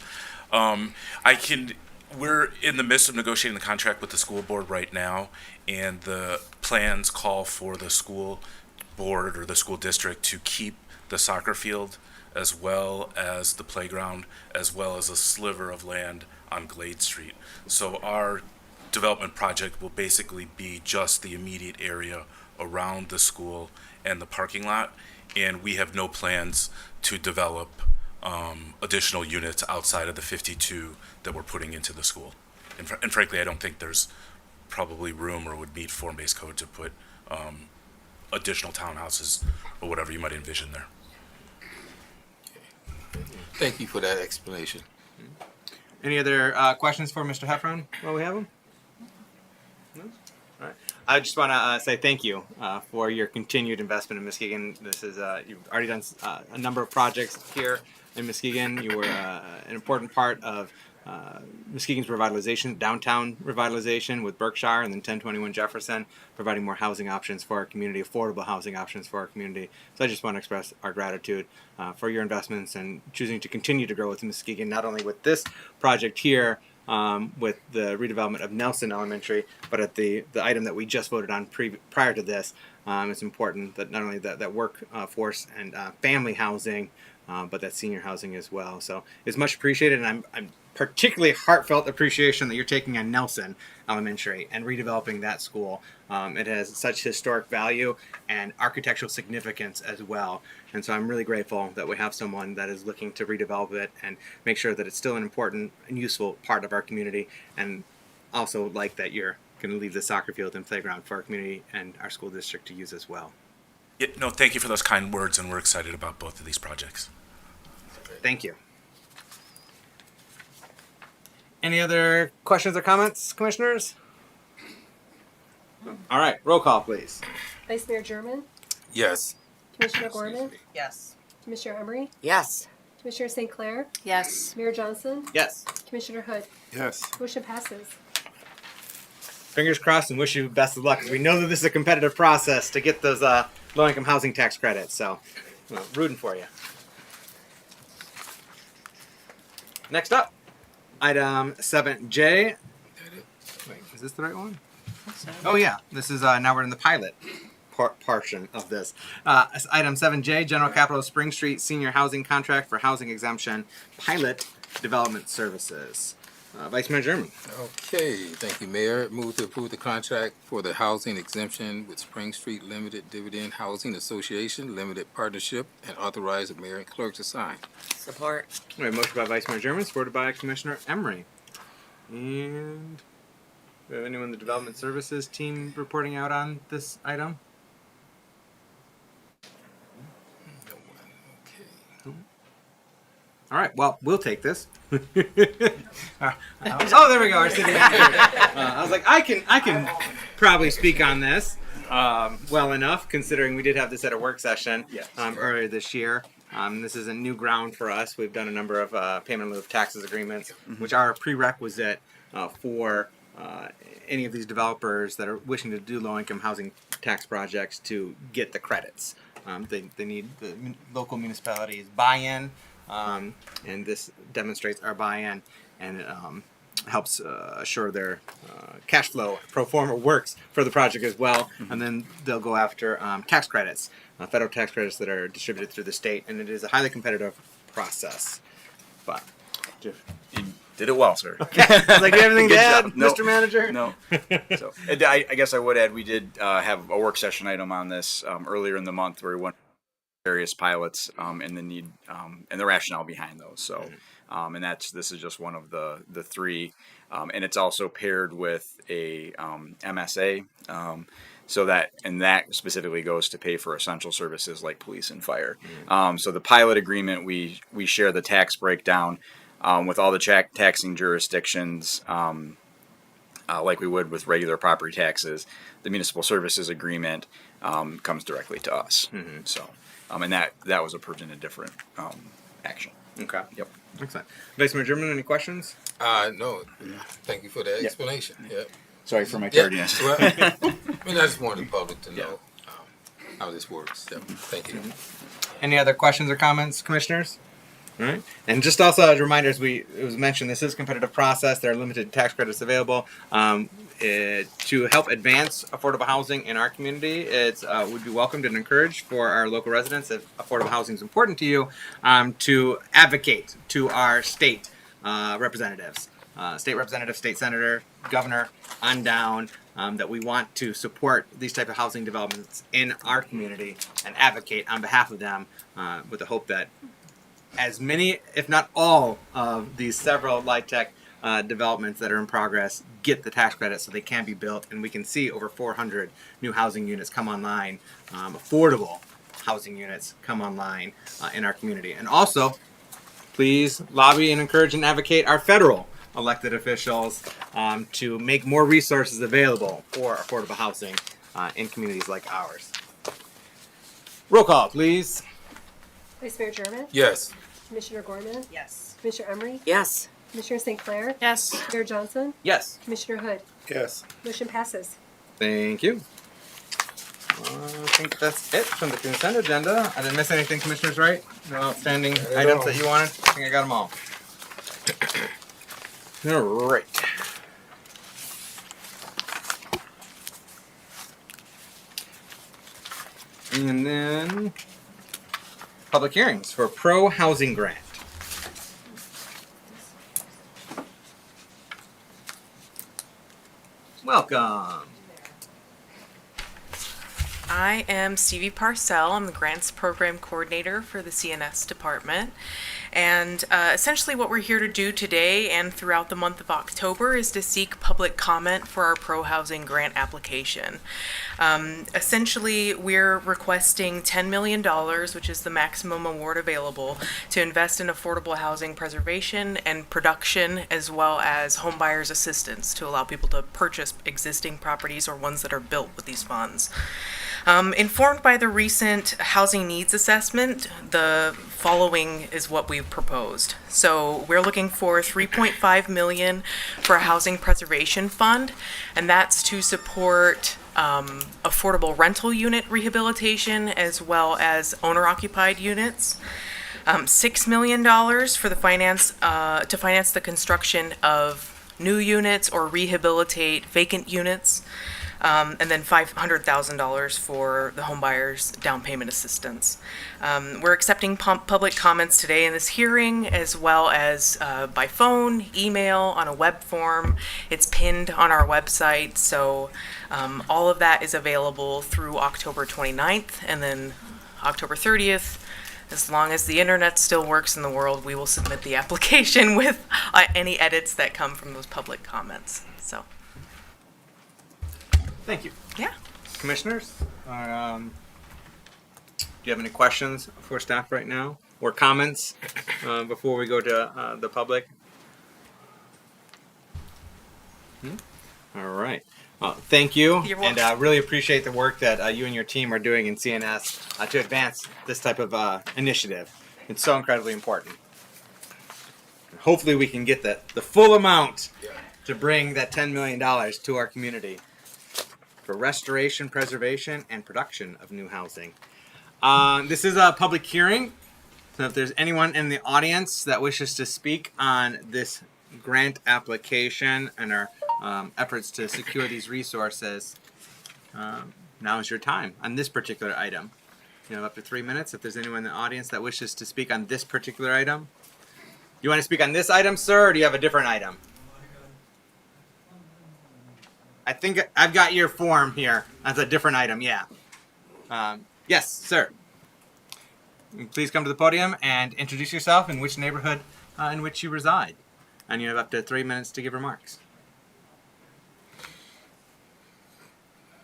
We're in the midst of negotiating the contract with the school board right now, and the plans call for the school board or the school district to keep the soccer field as well as the playground, as well as a sliver of land on Glade Street. So our development project will basically be just the immediate area around the school and the parking lot, and we have no plans to develop additional units outside of the 52 that we're putting into the school. And frankly, I don't think there's probably room or would meet form-based code to put additional townhouses or whatever you might envision there. Thank you for that explanation. Any other questions for Mr. Heffron while we have him? No? All right. I just want to say thank you for your continued investment in Muskegon. This is you've already done a number of projects here in Muskegon. You were an important part of Muskegon's revitalization, downtown revitalization with Berkshire and then 1021 Jefferson, providing more housing options for our community, affordable housing options for our community. So I just want to express our gratitude for your investments and choosing to continue to grow with Muskegon, not only with this project here, with the redevelopment of Nelson Elementary, but at the item that we just voted on prior to this. It's important that not only that workforce and family housing, but that senior housing as well. So it's much appreciated, and I'm particularly heartfelt appreciation that you're taking on Nelson Elementary and redeveloping that school. It has such historic value and architectural significance as well. And so I'm really grateful that we have someone that is looking to redevelop it and make sure that it's still an important and useful part of our community. And also like that you're going to leave the soccer field and playground for our community and our school district to use as well. Yeah, no, thank you for those kind words, and we're excited about both of these projects. Thank you. Any other questions or comments, commissioners? All right, roll call, please. Vice Mayor German, Yes. Commissioner Gorman, Yes. Commissioner Emery, Yes. Commissioner St. Clair, Yes. Mayor Johnson, Yes. Commissioner Hood. Yes. Motion passes. Fingers crossed and wish you best of luck because we know that this is a competitive process to get those low-income housing tax credits. So, rooting for you. Next up, item 7J. Wait, is this the right one? Oh yeah, this is now we're in the pilot portion of this. Item 7J, General Capital Spring Street Senior Housing Contract for Housing Exemption Pilot Development Services. Vice Mayor German. Okay, thank you, Mayor. Move to approve the contract for the housing exemption with Spring Street Limited Dividend Housing Association Limited Partnership and authorize the mayor and clerk to sign. Support. We have a motion by Vice Mayor German, supported by Commissioner Emery. And we have anyone in the Development Services team reporting out on this item? All right, well, we'll take this. Oh, there we go, our city manager. I was like, I can probably speak on this well enough, considering we did have this at a work session earlier this year. This is a new ground for us. We've done a number of payment in lieu of taxes agreements, which are a prerequisite for any of these developers that are wishing to do low-income housing tax projects to get the credits. They need the local municipalities' buy-in. And this demonstrates our buy-in, and it helps assure their cash flow pro forma works for the project as well. And then they'll go after tax credits, federal tax credits that are distributed through the state, and it is a highly competitive process. But you did it well, sir. Okay. I was like, do you have anything to Good add, job. No. Mr. Manager? No. So, I guess I would add, we did have a work session item on this earlier in the month where we went various pilots and the need and the rationale behind those. So, and this is just one of the three, and it's also paired with a MSA. So that specifically goes to pay for essential services like police and fire. So the pilot agreement, we share the tax breakdown with all the taxing jurisdictions, like we would with regular property taxes. The municipal services agreement comes directly to us. So. And that was approved in a different action. Okay. Yep. Excellent. Vice Mayor German, any questions? No. Thank you for the explanation. Yep. Sorry for my tardiness. Well, I just wanted the public to know how this works. So, thank you. Any other questions or comments, commissioners? All right. And just also as reminders, it was mentioned this is a competitive process. There are limited tax credits available. To help advance affordable housing in our community, it would be welcomed and encouraged for our local residents, if affordable housing is important to you, to advocate to our state representatives, state representative, state senator, governor, on down, that we want to support these type of housing developments in our community and advocate on behalf of them with the hope that as many, if not all, of these several LIHTC developments that are in progress get the tax credit so they can be built, and we can see over 400 new housing units come online, affordable housing units come online in our community. And also, please lobby and encourage and advocate our federal elected officials to make more resources available for affordable housing in communities like ours. Roll call, please. Vice Mayor German, Yes. Commissioner Gorman, Yes. Commissioner Emery, Yes. Commissioner St. Clair, Yes. Mayor Johnson, Yes. Commissioner Hood. Yes. Motion passes. Thank you. I think that's it from the consent agenda. I didn't miss anything, Commissioners, right? No outstanding items that you wanted? I think I got them all. All right. And then public hearings for pro housing grant. Welcome. I am Stevie Parcell. I'm the Grants Program Coordinator for the CNS Department. And essentially what we're here to do today and throughout the month of October is to seek public comment for our pro-housing grant application. Essentially, we're requesting $10 million, which is the maximum award available, to invest in affordable housing preservation and production, as well as home buyers assistance to allow people to purchase existing properties or ones that are built with these funds. Informed by the recent housing needs assessment, the following is what we've proposed. So we're looking for 3.5 million for a housing preservation fund, and that's to support affordable rental unit rehabilitation as well as owner-occupied units. $6 million for the to finance the construction of new units or rehabilitate vacant units. And then $500,000 for the homebuyers down payment assistance. We're accepting public comments today in this hearing, as well as by phone, email, on a web form. It's pinned on our website, so all of that is available through October 29th, and then October 30th. As long as the internet still works in the world, we will submit the application with any edits that come from those public comments. So. Thank you. Yeah. Commissioners, do you have any questions for staff right now or comments before we go to the public? All right. Thank you. You're And welcome. really appreciate the work that you and your team are doing in CNS to advance this type of initiative. It's so incredibly important. Hopefully we can get the full amount to bring that $10 million to our community for restoration, preservation, and production of new housing. This is a public hearing, so if there's anyone in the audience that wishes to speak on this grant application and our efforts to secure these resources, now is your time on this particular item. You have up to 3 minutes if there's anyone in the audience that wishes to speak on this particular item. You want to speak on this item, sir, or do you have a different item? I think I've got your form here. That's a different item, yeah. Yes, sir. Please come to the podium and introduce yourself and which neighborhood in which you reside. And you have up to 3 minutes to give remarks.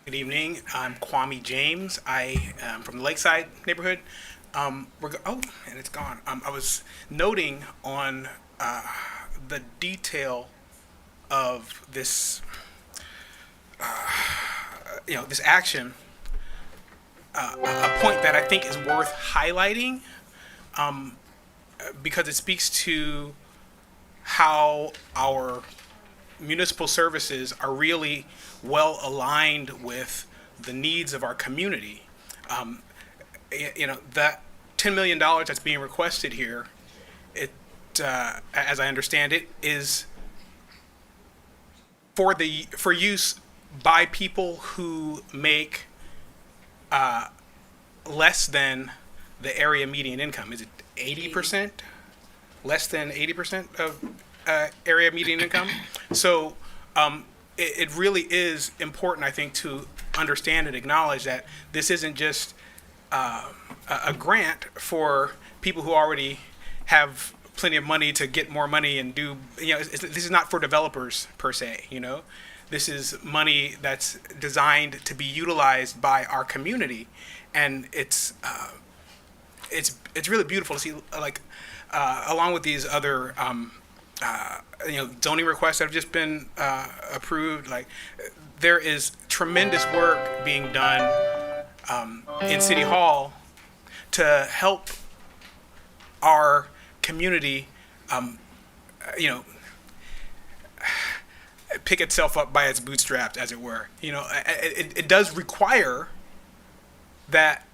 Good evening. I'm Kwame James. I am from the Lakeside neighborhood. And it's gone. I was noting on the detail of this this action, a point that I think is worth highlighting because it speaks to how our municipal services are really well aligned with the needs of our community. That $10 million that's being requested here, as I understand it, is for use by people who make less than the area median income. Is it 80%? Less than 80% of area median income? So it really is important, I think, to understand and acknowledge that this isn't just a grant for people who already have plenty of money to get more money and do, this is not for developers per se, This is money that's designed to be utilized by our community, and it's really beautiful to see, along with these other zoning requests that have just been approved. There is tremendous work being done in City Hall to help our community, pick itself up by its bootstraps, as it were. It does require that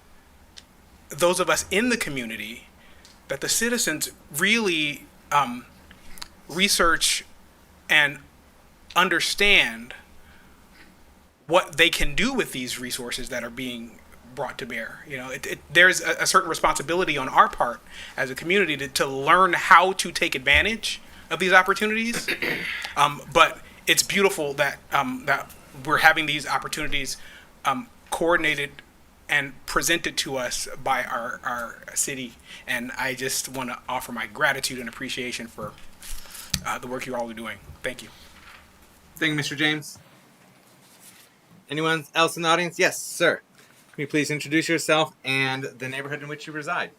those of us in the community, that the citizens really research and understand what they can do with these resources that are being brought to bear. There's a certain responsibility on our part as a community to learn how to take advantage of these opportunities. But it's beautiful that that we're having these opportunities coordinated and presented to us by our city. And I just want to offer my gratitude and appreciation for the work you all are doing. Thank you. Thank you, Mr. James. Anyone else in the audience? Yes, sir. Can you please introduce yourself and the neighborhood in which you reside?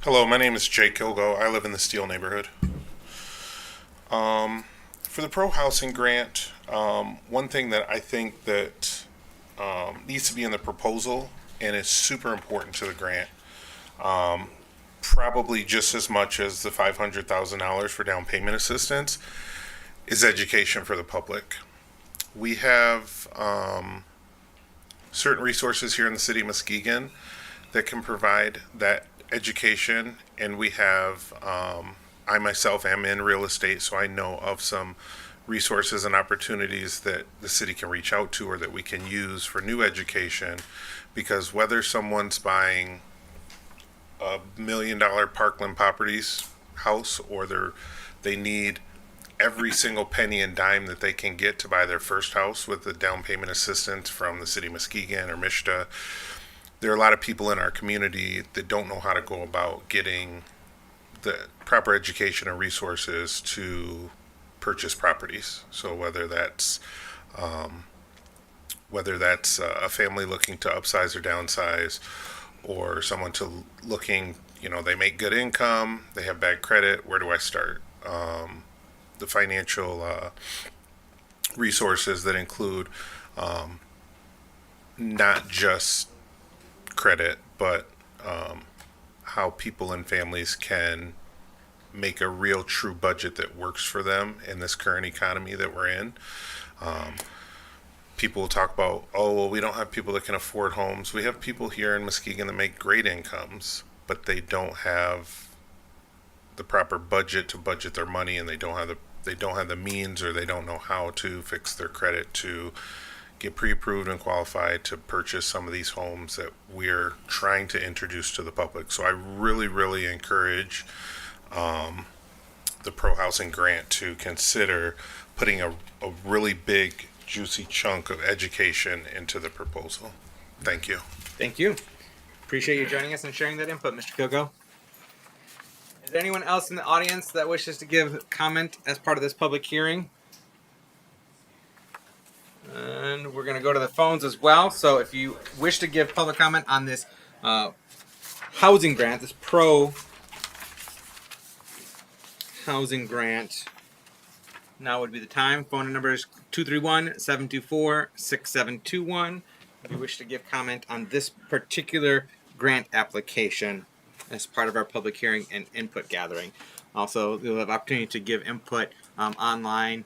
Hello, my name is Jake Kilgo. I live in the Steel neighborhood. For the Pro Housing Grant, one thing that I think that needs to be in the proposal and is super important to the grant, probably just as much as the $500,000 for down payment assistance, is education for the public. We have certain resources here in the city of Muskegon that can provide that education, and we have, I myself am in real estate, so I know of some resources and opportunities that the city can reach out to or that we can use for new education, because whether someone's buying a $1 million Parkland Properties house or they need every single penny and dime that they can get to buy their first house with the down payment assistance from the city of Muskegon or MISTA, there are a lot of people in our community that don't know how to go about getting the proper education and resources to purchase properties. So whether that's a family looking to upsize or downsize, or someone looking, they make good income, they have bad credit, where do I start? The financial resources that include not just credit, but how people and families can make a real true budget that works for them in this current economy that we're in. People will talk about, we don't have people that can afford homes. We have people here in Muskegon that make great incomes, but they don't have the proper budget to budget their money, and they don't have the means, or they don't know how to fix their credit to get pre-approved and qualified to purchase some of these homes that we're trying to introduce to the public. So I really, really encourage the Pro Housing Grant to consider putting a really big, juicy chunk of education into the proposal. Thank you. Thank you. Appreciate you joining us and sharing that input, Mr. Kilgo. Is there anyone else in the audience that wishes to give comment as part of this public hearing? And we're going to go to the phones as well. So if you wish to give public comment on this housing grant, this Pro Housing Grant, now would be the time. Phone number is 231-724-6721. If you wish to give comment on this particular grant application as part of our public hearing and input gathering. Also, you'll have opportunity to give input online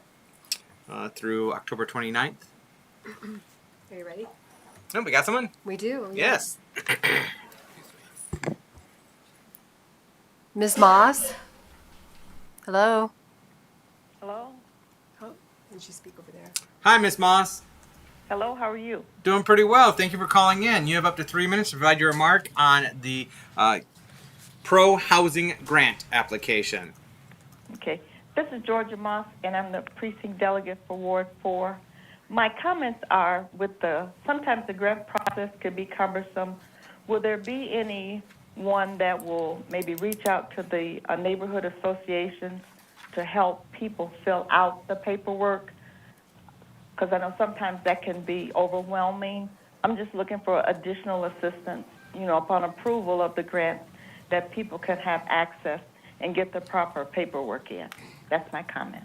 through October 29th. Are you ready? Oh, we got someone? We do. Yes. Ms. Moss? Hello? Hello? Oh, did she speak over there? Hi, Miss Moss. Hello, how are you? Doing pretty well. Thank you for calling in. You have up to 3 minutes to provide your remark on the Pro Housing Grant application. Okay. This is Georgia Moss, and I'm the precinct delegate for Ward 4. My comments are sometimes the grant process could be cumbersome. Will there be anyone that will maybe reach out to the neighborhood associations to help people fill out the paperwork? Because I know sometimes that can be overwhelming. I'm just looking for additional assistance, upon approval of the grant, that people can have access and get the proper paperwork in. That's my comment.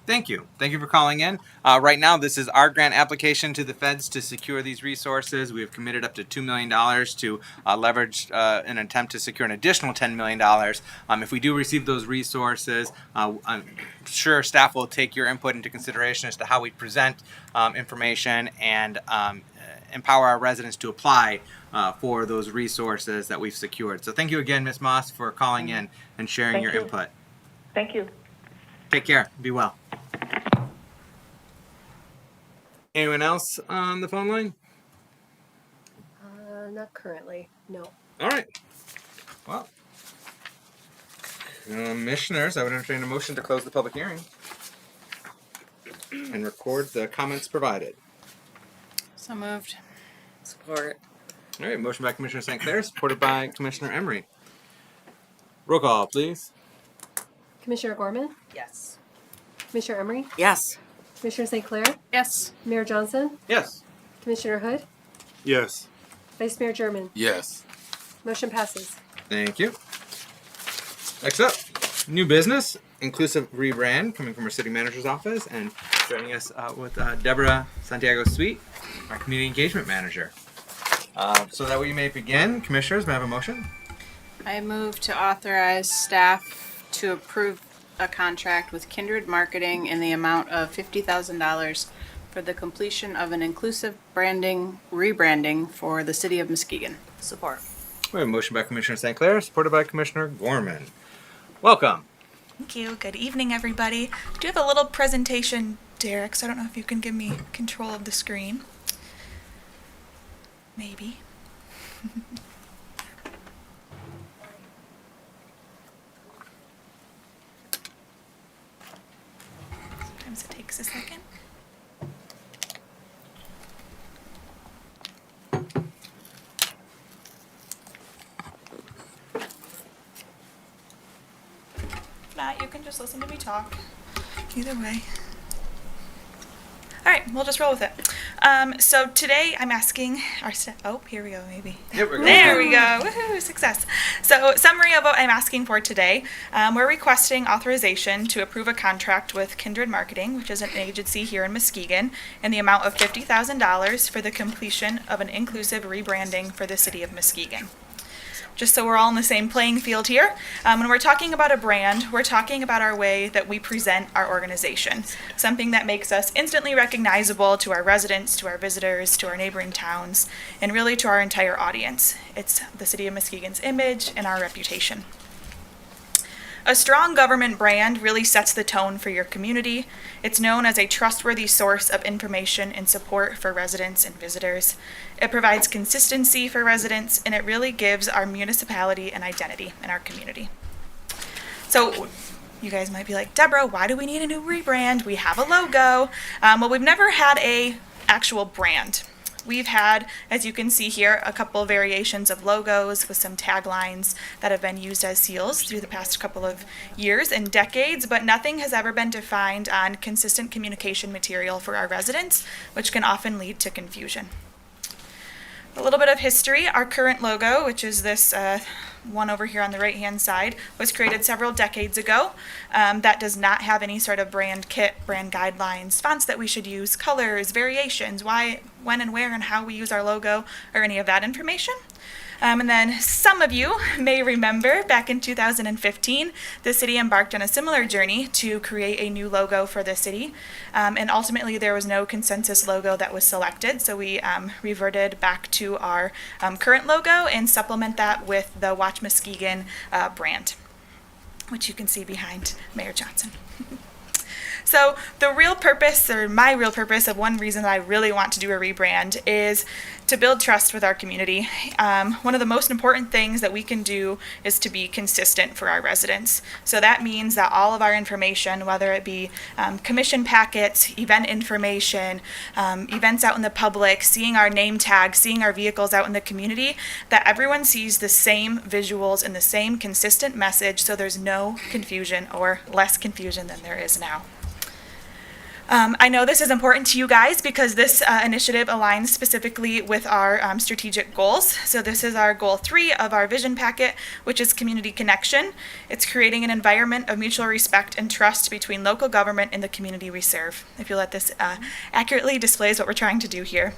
Thank you. Thank you for calling in. Right now, this is our grant application to the feds to secure these resources. We have committed up to $2 million to leverage an attempt to secure an additional $10 million. If we do receive those resources, I'm sure staff will take your input into consideration as to how we present information and empower our residents to apply for those resources that we've secured. So thank you again, Ms. Moss, for calling in and sharing your input. Thank you. Take care. Be well. Anyone else on the phone line? Not currently, no. All right. Well, commissioners, I would entertain a motion to close the public hearing and record the comments provided. So moved. Support. All right, motion by Commissioner St. Clair, supported by Commissioner Emery. Roll call, please. Commissioner Gorman? Yes. Commissioner Emery? Yes. Commissioner St. Clair? Yes. Mayor Johnson? Yes. Commissioner Hood? Yes. Vice Mayor German? Yes. Motion passes. Thank you. Next up, new business, inclusive rebrand coming from our city manager's office and joining us with Deborah Santiago Sweet, our Community Engagement Manager. So that we may begin, Commissioners, may I have a motion? I move to authorize staff to approve a contract with Kindred Marketing in the amount of $50,000 for the completion of an inclusive rebranding for the city of Muskegon. Support. We have a motion by Commissioner St. Clair, supported by Commissioner Gorman. Welcome. Thank you. Good evening, everybody. I do have a little presentation, Derek, so I don't know if you can give me control of the screen. Maybe. Sometimes it takes a second. If not, you can just listen to me talk. Either way. All right, we'll just roll with it. So today I'm asking our staff. Oh, here we go, maybe. Yep, we're there we go. Woohoo, success. So, summary of what I'm asking for today. We're requesting authorization to approve a contract with Kindred Marketing, which is an agency here in Muskegon, in the amount of $50,000 for the completion of an inclusive rebranding for the city of Muskegon. Just so we're all in the same playing field here. When we're talking about a brand, we're talking about our way that we present our organization. Something that makes us instantly recognizable to our residents, to our visitors, to our neighboring towns, and really to our entire audience. It's the city of Muskegon's image and our reputation. A strong government brand really sets the tone for your community. It's known as a trustworthy source of information and support for residents and visitors. It provides consistency for residents, and it really gives our municipality an identity in our community. So you guys might be like, Deborah, why do we need a new rebrand? We have a logo. Well, we've never had a actual brand. We've had, as you can see here, a couple variations of logos with some taglines that have been used as seals through the past couple of years and decades, but nothing has ever been defined on consistent communication material for our residents, which can often lead to confusion. A little bit of history. Our current logo, which is this one over here on the right-hand side, was created several decades ago. That does not have any sort of brand kit, brand guidelines, fonts that we should use, colors, variations, why, when and where and how we use our logo, or any of that information. And then some of you may remember back in 2015, the city embarked on a similar journey to create a new logo for the city. And ultimately there was no consensus logo that was selected. So we reverted back to our current logo and supplement that with the Watch Muskegon brand, which you can see behind Mayor Johnson. So the real purpose, or my real purpose of one reason that I really want to do a rebrand is to build trust with our community. One of the most important things that we can do is to be consistent for our residents. So that means that all of our information, whether it be commission packets, event information, events out in the public, seeing our name tag, seeing our vehicles out in the community, that everyone sees the same visuals and the same consistent message, so there's no confusion or less confusion than there is now. I know this is important to you guys because this initiative aligns specifically with our strategic goals. So this is our goal 3 of our vision packet, which is community connection. It's creating an environment of mutual respect and trust between local government and the community we serve. I feel that this accurately displays what we're trying to do here.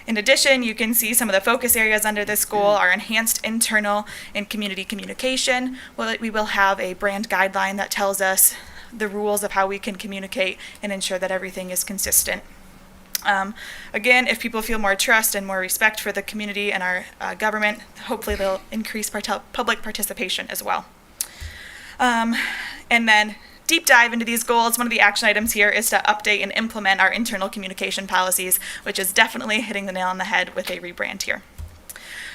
In addition, you can see some of the focus areas under this goal are enhanced internal and community communication. We will have a brand guideline that tells us the rules of how we can communicate and ensure that everything is consistent. Again, if people feel more trust and more respect for the community and our government, hopefully they'll increase public participation as well. And then deep dive into these goals, one of the action items here is to update and implement our internal communication policies, which is definitely hitting the nail on the head with a rebrand here.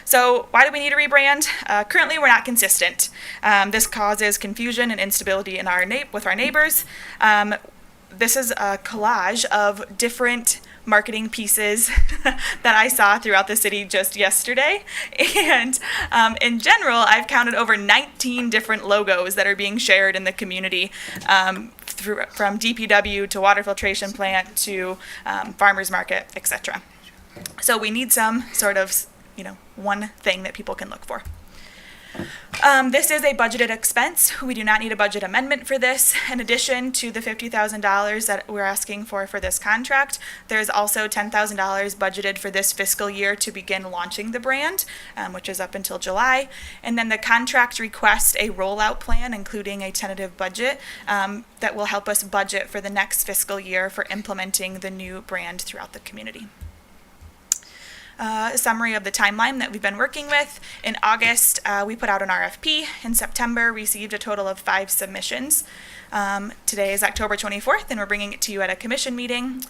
So why do we need a rebrand? Currently, we're not consistent. This causes confusion and instability in with our neighbors. This is a collage of different marketing pieces that I saw throughout the city just yesterday. And in general, I've counted over 19 different logos that are being shared in the community, from DPW to water filtration plant to farmers market, etc. So we need some sort of one thing that people can look for. This is a budgeted expense. We do not need a budget amendment for this. In addition to the $50,000 that we're asking for this contract, there's also $10,000 budgeted for this fiscal year to begin launching the brand, which is up until July. And then the contract requests a rollout plan, including a tentative budget, that will help us budget for the next fiscal year for implementing the new brand throughout the community. A summary of the timeline that we've been working with. In August, we put out an RFP. In September, received a total of 5 submissions. Today is October 24th, and we're bringing it to you at a commission meeting.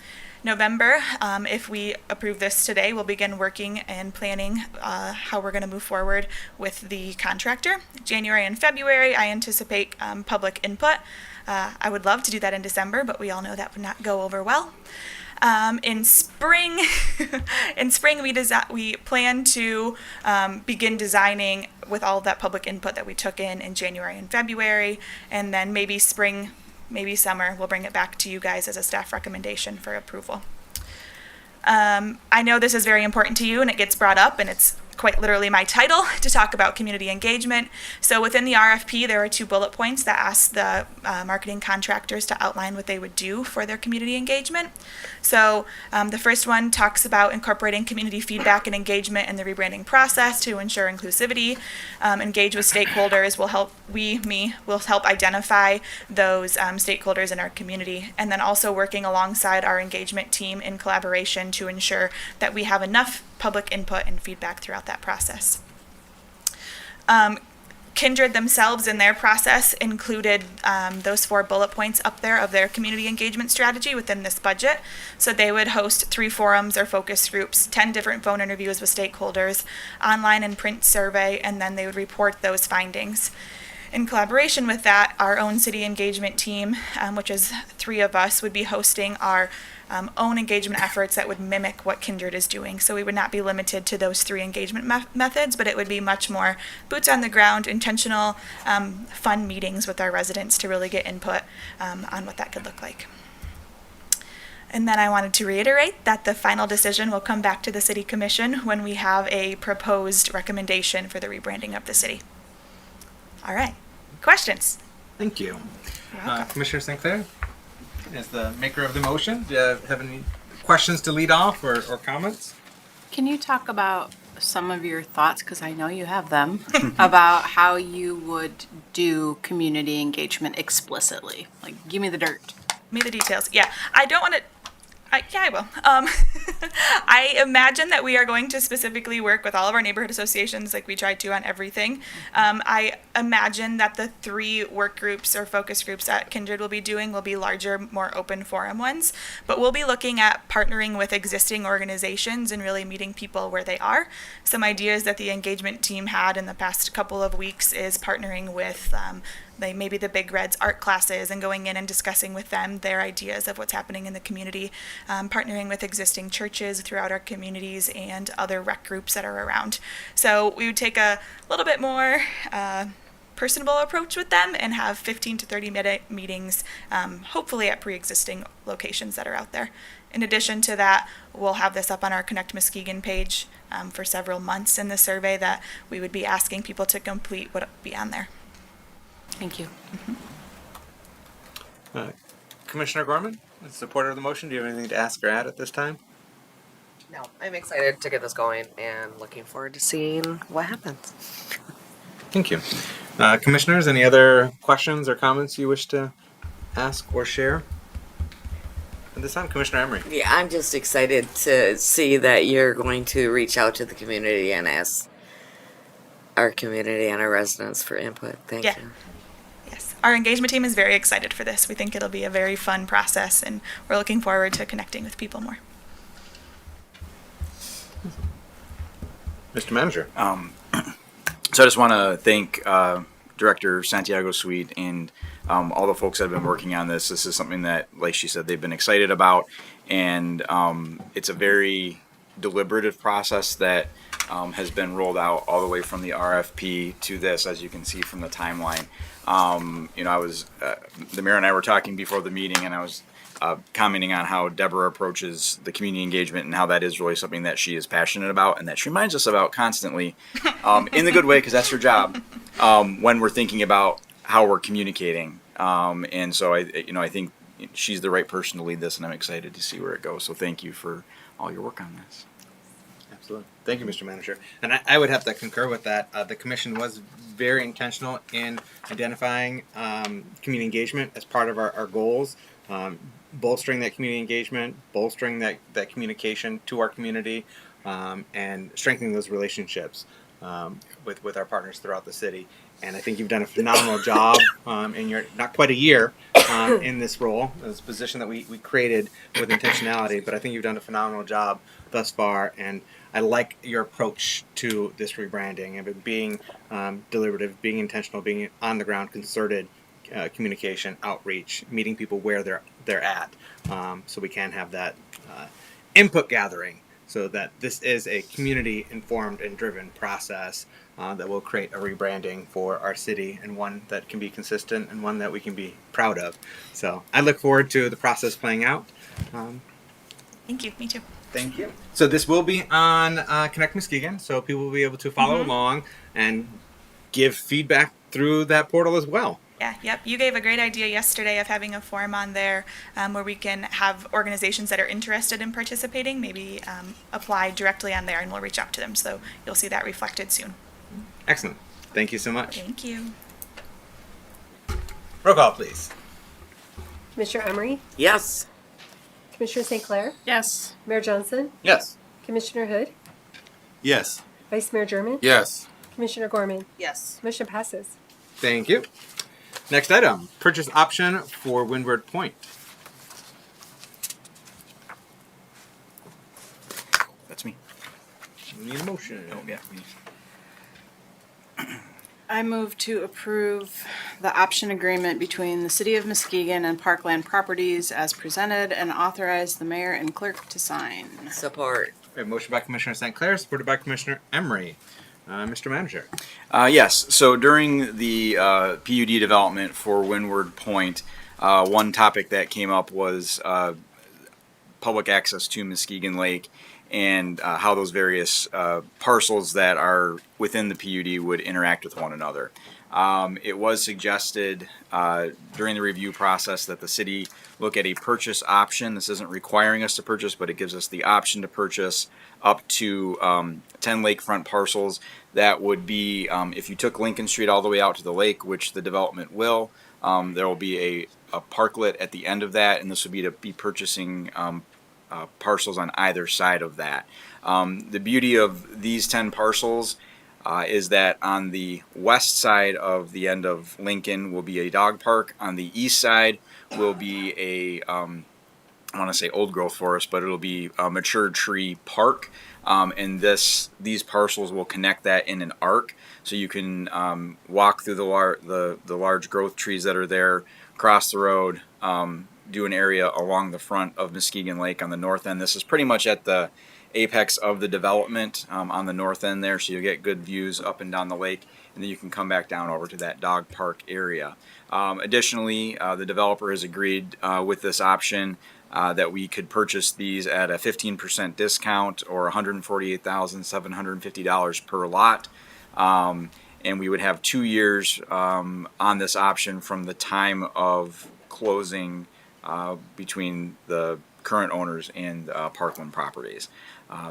November, if we approve this today, we'll begin working and planning how we're going to move forward with the contractor. January and February, I anticipate public input. I would love to do that in December, but we all know that would not go over well. In spring, we plan to begin designing with all of that public input that we took in January and February, and then maybe spring, maybe summer, we'll bring it back to you guys as a staff recommendation for approval. I know this is very important to you, and it gets brought up, and it's quite literally my title to talk about community engagement. So within the RFP, there are 2 bullet points that ask the marketing contractors to outline what they would do for their community engagement. So the first one talks about incorporating community feedback and engagement in the rebranding process to ensure inclusivity. Engage with stakeholders will help will help identify those stakeholders in our community, and then also working alongside our engagement team in collaboration to ensure that we have enough public input and feedback throughout that process. Kindred themselves in their process included those 4 bullet points up there of their community engagement strategy within this budget. So they would host 3 forums or focus groups, 10 different phone interviews with stakeholders, online and print survey, and then they would report those findings. In collaboration with that, our own city engagement team, which is 3 of us, would be hosting our own engagement efforts that would mimic what Kindred is doing. So we would not be limited to those 3 engagement methods, but it would be much more boots on the ground, intentional, fun meetings with our residents to really get input on what that could look like. And then I wanted to reiterate that the final decision will come back to the City Commission when we have a proposed recommendation for the rebranding of the city. All right, questions? Thank you. Commissioner St. Clair, as the maker of the motion, do you have any questions to lead off or comments? Can you talk about some of your thoughts, because I know you have them, about how you would do community engagement explicitly? Like, give me the dirt. Give me the details. Yeah, I don't want to. I will. I imagine that we are going to specifically work with all of our neighborhood associations like we tried to on everything. I imagine that the 3 work groups or focus groups that Kindred will be doing will be larger, more open forum ones. But we'll be looking at partnering with existing organizations and really meeting people where they are. Some ideas that the engagement team had in the past couple of weeks is partnering with maybe the Big Red's art classes and going in and discussing with them their ideas of what's happening in the community, partnering with existing churches throughout our communities and other rec groups that are around. So we would take a little bit more personable approach with them and have 15 to 30-minute meetings, hopefully at pre-existing locations that are out there. In addition to that, we'll have this up on our Connect Muskegon page for several months in the survey that we would be asking people to complete would be on there. Thank you. Commissioner Gorman, as supporter of the motion, do you have anything to ask or add at this time? No, I'm excited to get this going and looking forward to seeing what happens. Thank you. Commissioners, any other questions or comments you wish to ask or share? At this time, Commissioner Emery. Yeah, I'm just excited to see that you're going to reach out to the community and ask our community and our residents for input. Thank you. Yes, our engagement team is very excited for this. We think it'll be a very fun process, and we're looking forward to connecting with people more. Mr. Manager. So I just want to thank Director Santiago Sweet and all the folks that have been working on this. This is something that, like she said, they've been excited about, and it's a very deliberative process that has been rolled out all the way from the RFP to this, as you can see from the timeline. I was the mayor and I were talking before the meeting, and I was commenting on how Deborah approaches the community engagement and how that is really something that she is passionate about and that she reminds us about constantly, in the good way, because that's her job, when we're thinking about how we're communicating. And so I think she's the right person to lead this, and I'm excited to see where it goes. So thank you for all your work on this. Absolutely. Thank you, Mr. Manager. And I would have to concur with that. The commission was very intentional in identifying community engagement as part of our goals, bolstering that community engagement, bolstering that communication to our community, and strengthening those relationships with our partners throughout the city. And I think you've done a phenomenal job in your not quite a year in this role, this position that we created with intentionality. But I think you've done a phenomenal job thus far, and I like your approach to this rebranding and being deliberative, being intentional, being on the ground, concerted communication, outreach, meeting people where they're at, so we can have that input gathering. So that this is a community-informed and driven process that will create a rebranding for our city, and one that can be consistent and one that we can be proud of. So I look forward to the process playing out. Thank you. Me too. Thank you. So this will be on Connect Muskegon, so people will be able to follow along and give feedback through that portal as well. Yeah, yep. You gave a great idea yesterday of having a form on there where we can have organizations that are interested in participating maybe apply directly on there, and we'll reach out to them. So you'll see that reflected soon. Excellent. Thank you so much. Thank you. Roll call, please. Commissioner Emery? Yes. Commissioner St. Clair? Yes. Mayor Johnson? Yes. Commissioner Hood? Yes. Vice Mayor German? Yes. Commissioner Gorman? Yes. Motion passes. Thank you. Next item, purchase option for Windward Point. That's me. We need a motion. Oh, yeah. I move to approve the option agreement between the City of Muskegon and Parkland Properties as presented and authorize the mayor and clerk to sign. Support. We have a motion by Commissioner St. Clair, supported by Commissioner Emery. Mr. Manager. Yes. So during the PUD development for Windward Point, one topic that came up was public access to Muskegon Lake and how those various parcels that are within the PUD would interact with one another. It was suggested during the review process that the city look at a purchase option. This isn't requiring us to purchase, but it gives us the option to purchase up to 10 lakefront parcels. That would be, if you took Lincoln Street all the way out to the lake, which the development will, there will be a parklet at the end of that, and this would be to be purchasing parcels on either side of that. The beauty of these 10 parcels is that on the west side of the end of Lincoln will be a dog park. On the east side will be a, I want to say old growth forest, but it'll be a mature tree park. And these parcels will connect that in an arc, so you can walk through the large growth trees that are there, cross the road, do an area along the front of Muskegon Lake on the north end. This is pretty much at the apex of the development on the north end there, so you'll get good views up and down the lake, and then you can come back down over to that dog park area. Additionally, the developer has agreed with this option that we could purchase these at a 15% discount or $148,750 per lot. And we would have 2 years on this option from the time of closing between the current owners and Parkland Properties.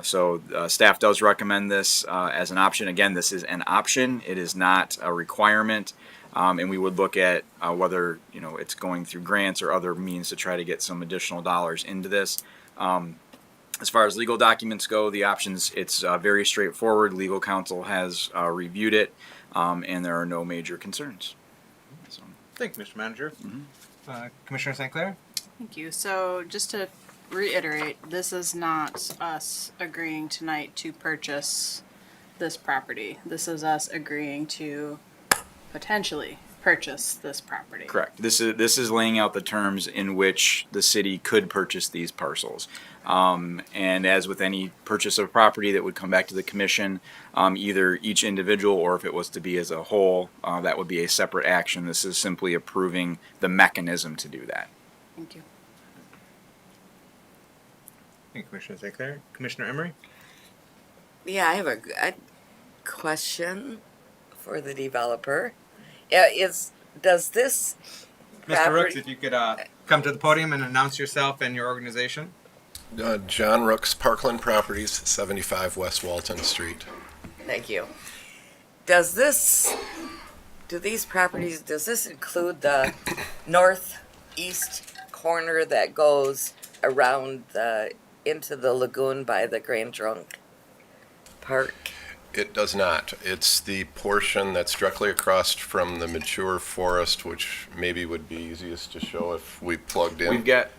So staff does recommend this as an option. Again, this is an option. It is not a requirement. And we would look at whether it's going through grants or other means to try to get some additional dollars into this. As far as legal documents go, the options, it's very straightforward. Legal counsel has reviewed it, and there are no major concerns. So. Thank you, Mr. Manager. Commissioner St. Clair? Thank you. So just to reiterate, this is not us agreeing tonight to purchase this property. This is us agreeing to potentially purchase this property. Correct. This is laying out the terms in which the city could purchase these parcels. And as with any purchase of property that would come back to the commission, either each individual or if it was to be as a whole, that would be a separate action. This is simply approving the mechanism to do that. Thank you. Thank you, Commissioner St. Clair. Commissioner Emery? Yeah, I have a question for the developer. Does this Mr. Rooks, property? if you could come to the podium and announce yourself and your organization. John Rooks, Parkland Properties, 75 West Walton Street. Thank you. Does this include the northeast corner that goes around into the lagoon by the Grand Trunk Park? It does not. It's the portion that's directly across from the mature forest, which maybe would be easiest to show if we plugged in. We've got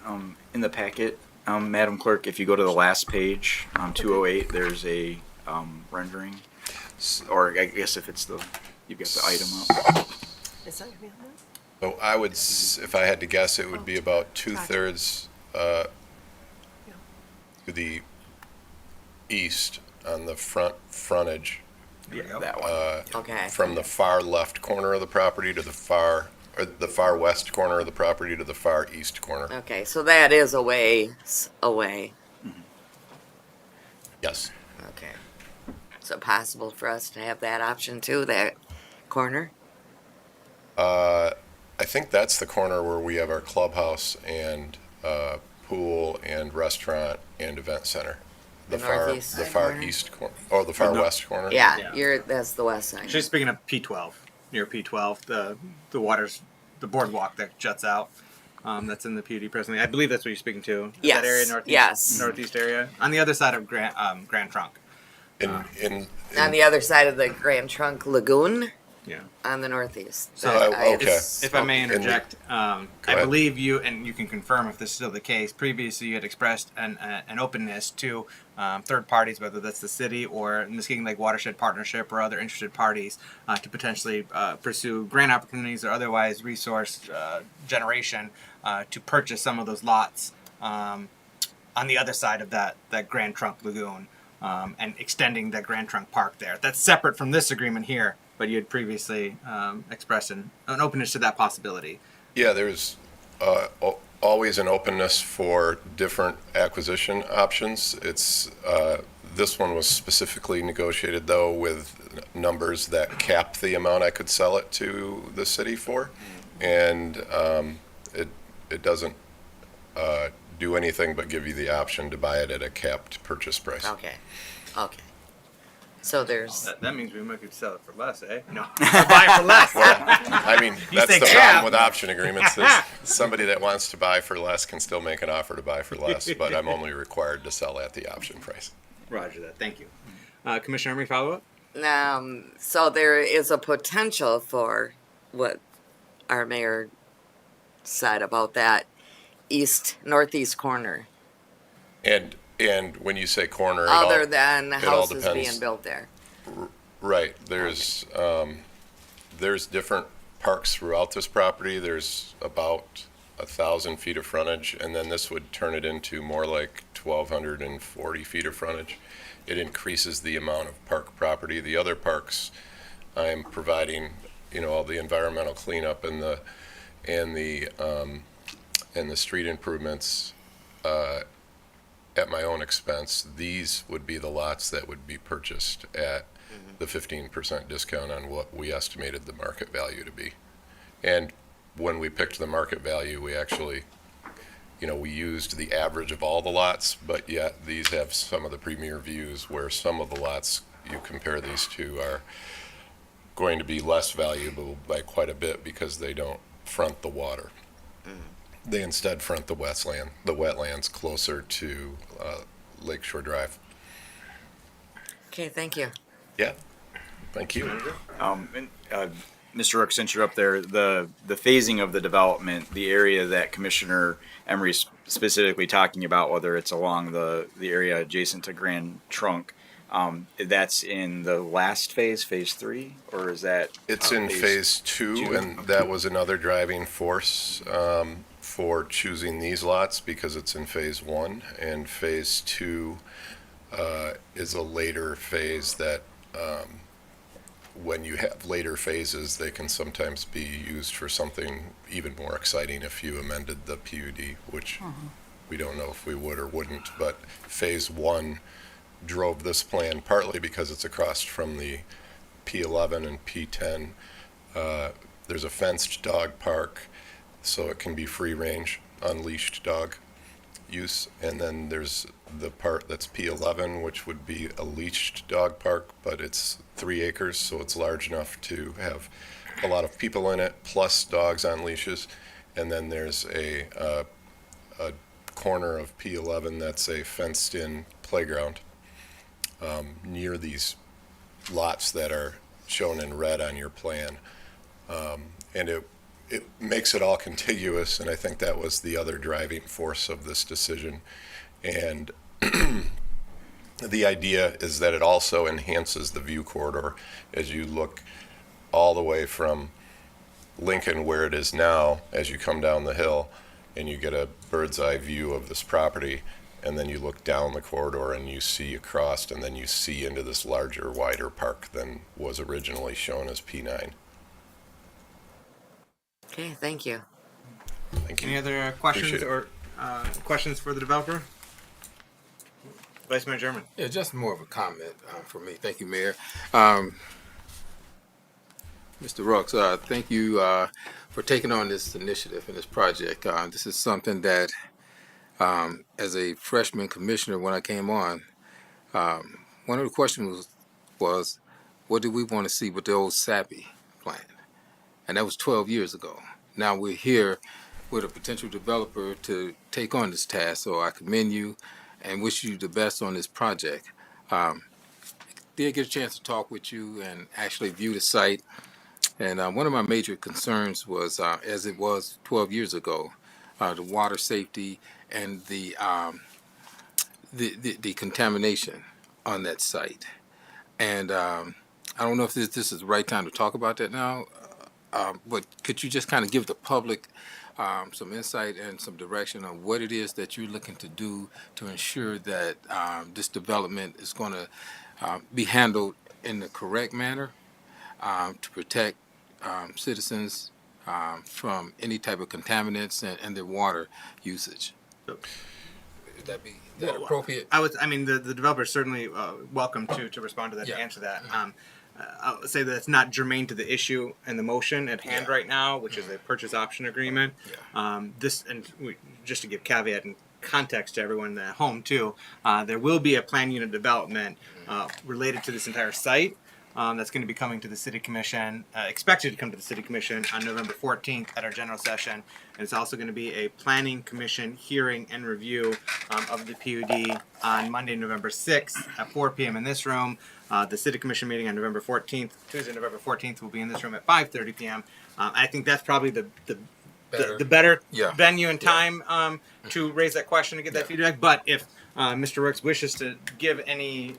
in the packet, Madam Clerk, if you go to the last page, 208, there's a rendering, or I guess if it's you've got the item up. Is that gonna be on that? So I would, if I had to guess, it would be about 2/3 to the east on the frontage. Yeah, that one. Okay. From the far left corner of the property to the far west corner of the property to the far east corner. Okay, so that is a ways away. Yes. Okay. Is it possible for us to have that option too, that corner? I think that's the corner where we have our clubhouse and pool and restaurant and event center. The far east corner. Oh, the far west corner. Yeah, that's the west side. She's speaking of P12, near P12, the waters, the boardwalk that juts out. That's in the PUD presently. I believe that's what you're speaking to. Is Yes. That area northeast. Yes. Northeast area on the other side of Grand Trunk. On the other side of the Grand Trunk Lagoon? Yeah. On the northeast. So, if I may interject, I believe you, and you can confirm if this is still the case, previously you had expressed an openness to third parties, whether that's the city or Muskegon Lake Watershed Partnership or other interested parties, to potentially pursue grant opportunities or otherwise resource generation to purchase some of those lots on the other side of that Grand Trunk Lagoon and extending that Grand Trunk Park there. That's separate from this agreement here. But you had previously expressed an openness to that possibility. Yeah, there's always an openness for different acquisition options. It's this one was specifically negotiated though with numbers that cap the amount I could sell it to the city for, and it doesn't do anything but give you the option to buy it at a capped purchase price. Okay. So there's... That means we might could sell it for less, eh? No. Buy it for less. Well, I mean, that's the problem with option agreements is somebody that wants to buy for less can still make an offer to buy for less, but I'm only required to sell at the option price. Roger that. Thank you. Commissioner Emery, follow-up? So there is a potential for what our mayor said about that northeast corner. And when you say corner, other than houses depends. being built there. Right. There's different parks throughout this property. There's about 1,000 feet of frontage, and then this would turn it into more like 1,240 feet of frontage. It increases the amount of park property. The other parks, I'm providing, all the environmental cleanup and the street improvements. At my own expense, these would be the lots that would be purchased at the 15% discount on what we estimated the market value to be. And when we picked the market value, we actually, we used the average of all the lots, but yet these have some of the premier views where some of the lots you compare these to are going to be less valuable by quite a bit because they don't front the water. They instead front the wetlands closer to Lakeshore Drive. Okay, thank you. Yeah, thank you. Mr. Rook, since you're up there, the phasing of the development, the area that Commissioner Emery's specifically talking about, whether it's along the area adjacent to Grand Trunk, that's in the last phase 3, or is that? It's in phase 2, and that was another driving force for choosing these lots because it's in phase 1, and phase 2 is a later phase that when you have later phases, they can sometimes be used for something even more exciting if you amended the PUD, which we don't know if we would or wouldn't, but phase one drove this plan partly because it's across from the P11 and P10. There's a fenced dog park, so it can be free range, unleashed dog use. And then there's the part that's P11, which would be a leashed dog park, but it's 3 acres, so it's large enough to have a lot of people in it, plus dogs on leashes. And then there's a corner of P11 that's a fenced-in playground near these lots that are shown in red on your plan. And it makes it all contiguous, and I think that was the other driving force of this decision. And the idea is that it also enhances the view corridor as you look all the way from Lincoln, where it is now, as you come down the hill, and you get a bird's eye view of this property, and then you look down the corridor and you see across, and then you see into this larger, wider park than was originally shown as P9. Okay, thank you. Thank you. Any other questions Appreciate it. or questions for the developer? Vice Mayor German. Yeah, just more of a comment for me. Thank you, Mayor. Mr. Rooks, thank you for taking on this initiative and this project. This is something that, as a freshman commissioner when I came on, one of the questions was, what do we want to see with the old SAPI plan? And that was 12 years ago. Now we're here with a potential developer to take on this task, so I commend you and wish you the best on this project. Did get a chance to talk with you and actually view the site. And one of my major concerns was, as it was 12 years ago, the water safety and the contamination on that site. And I don't know if this is the right time to talk about that now, but could you just kind of give the public some insight and some direction on what it is that you're looking to do to ensure that this development is going to be handled in the correct manner to protect citizens from any type of contaminants and their water usage? Would that be appropriate? The developer is certainly welcome to respond to that, to answer that. I'll say that it's not germane to the issue and the motion at hand right now, which is a purchase option agreement. Just to give caveat and context to everyone at home too, there will be a plan unit development related to this entire site. That's going to be coming to the City Commission, expected to come to the City Commission on November 14th at our general session. And it's also going to be a Planning Commission hearing and review of the PUD on Monday, November 6th at 4 p.m. in this room. The City Commission meeting on November 14th, Tuesday, November 14th, will be in this room at 5:30 p.m. I think that's probably the better venue and time to raise that question and get that feedback. But if Mr. Rooks wishes to give any,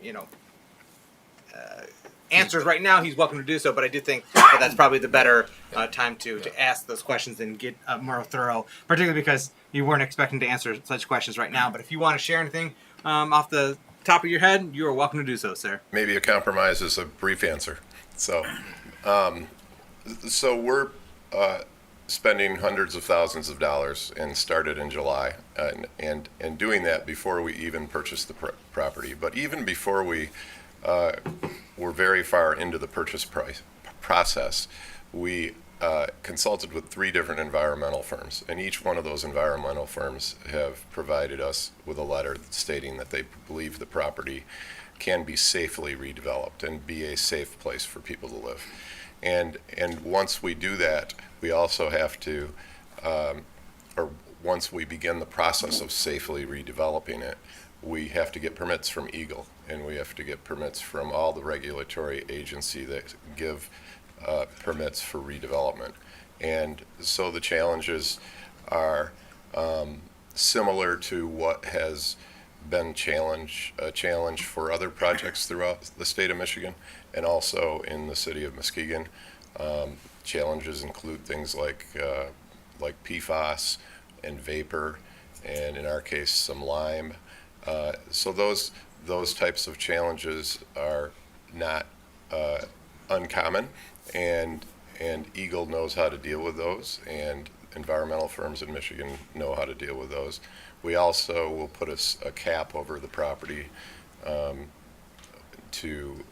answers right now, he's welcome to do so, but I do think that's probably the better time to ask those questions and get more thorough, particularly because you weren't expecting to answer such questions right now. But if you want to share anything off the top of your head, you are welcome to do so, sir. Maybe a compromise is a brief answer. So we're spending hundreds of thousands of dollars and started in July and doing that before we even purchased the property. But even before we were very far into the purchase process, we consulted with 3 different environmental firms, and each one of those environmental firms have provided us with a letter stating that they believe the property can be safely redeveloped and be a safe place for people to live. And once we do that, we also have to, or once we begin the process of safely redeveloping it, we have to get permits from Eagle, and we have to get permits from all the regulatory agency that give permits for redevelopment. And so the challenges are similar to what has been a challenge for other projects throughout the state of Michigan and also in the city of Muskegon. Challenges include things like PFAS and vapor, and in our case, some lime. So those types of challenges are not uncommon, and and Eagle knows how to deal with those, and environmental firms in Michigan know how to deal with those. We also will put a cap over the property to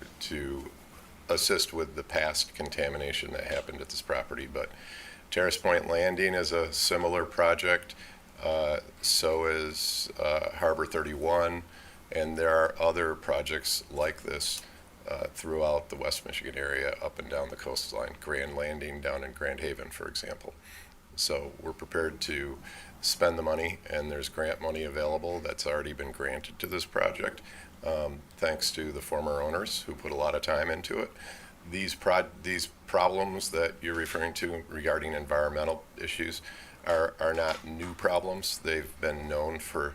assist with the past contamination that happened at this property. But Terrace Point Landing is a similar project. So is Harbor 31, and there are other projects like this throughout the West Michigan area, up and down the coastline. Grand Landing down in Grand Haven, for example. So we're prepared to spend the money, and there's grant money available that's already been granted to this project, thanks to the former owners who put a lot of time into it. These problems that you're referring to regarding environmental issues are not new problems. They've been known for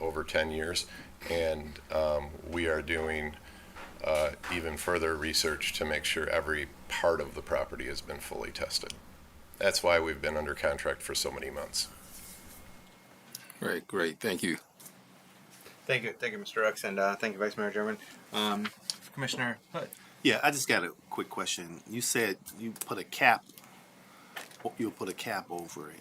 over 10 years, and we are doing even further research to make sure every part of the property has been fully tested. That's why we've been under contract for so many months. Great. Thank you. Thank you, Mr. Rooks, and thank you, Vice Mayor German. Commissioner Hood. Yeah, I just got a quick question. You said you put a cap. You'll put a cap over it.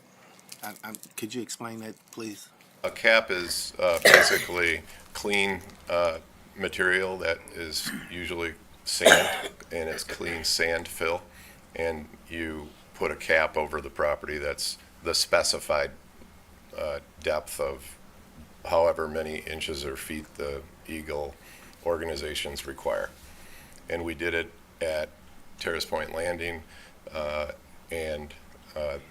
Could you explain that, please? A cap is basically clean material that is usually sand, and it's clean sand fill, and you put a cap over the property that's the specified depth of however many inches or feet the Eagle organizations require. And we did it at Terrace Point Landing, and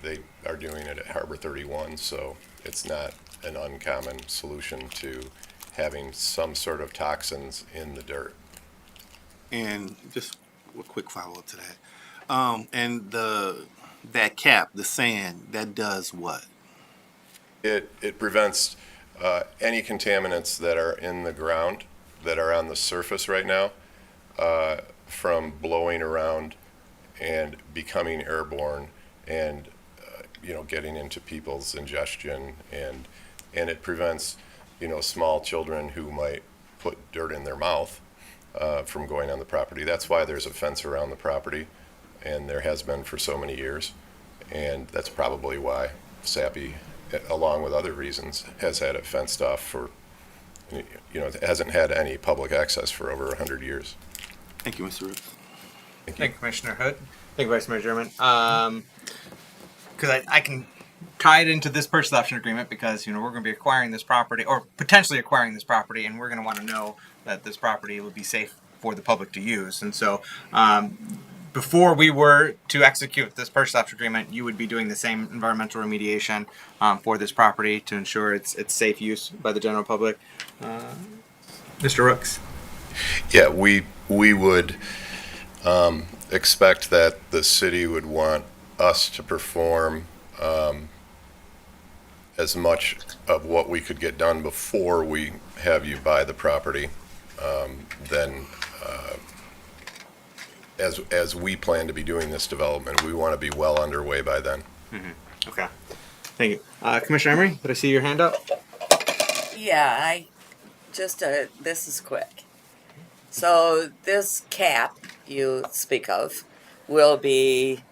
they are doing it at Harbor 31, so it's not an uncommon solution to having some sort of toxins in the dirt. And just a quick follow-up to that. And that cap, the sand, that does what? It prevents any contaminants that are in the ground, that are on the surface right now, from blowing around and becoming airborne and getting into people's ingestion, and it prevents small children who might put dirt in their mouth from going on the property. That's why there's a fence around the property, and there has been for so many years, and that's probably why SAPI, along with other reasons, has had it fenced off for, it hasn't had any public access for over 100 years. Thank you, Mr. Rooks. Thank you, Commissioner Hood. Thank you, Vice Mayor German. Because I can tie it into this purchase option agreement, because we're going to be acquiring this property, or potentially acquiring this property, and we're going to want to know that this property will be safe for the public to use. And so before we were to execute this purchase option agreement, you would be doing the same environmental remediation for this property to ensure its safe use by the general public. Mr. Rooks. Yeah, we would expect that the city would want us to perform as much of what we could get done before we have you buy the property than as we plan to be doing this development. We want to be well underway by then. Mm-hmm. Okay. Thank you. Commissioner Emery, did I see your hand up? Yeah, this is quick. So this cap you speak of will be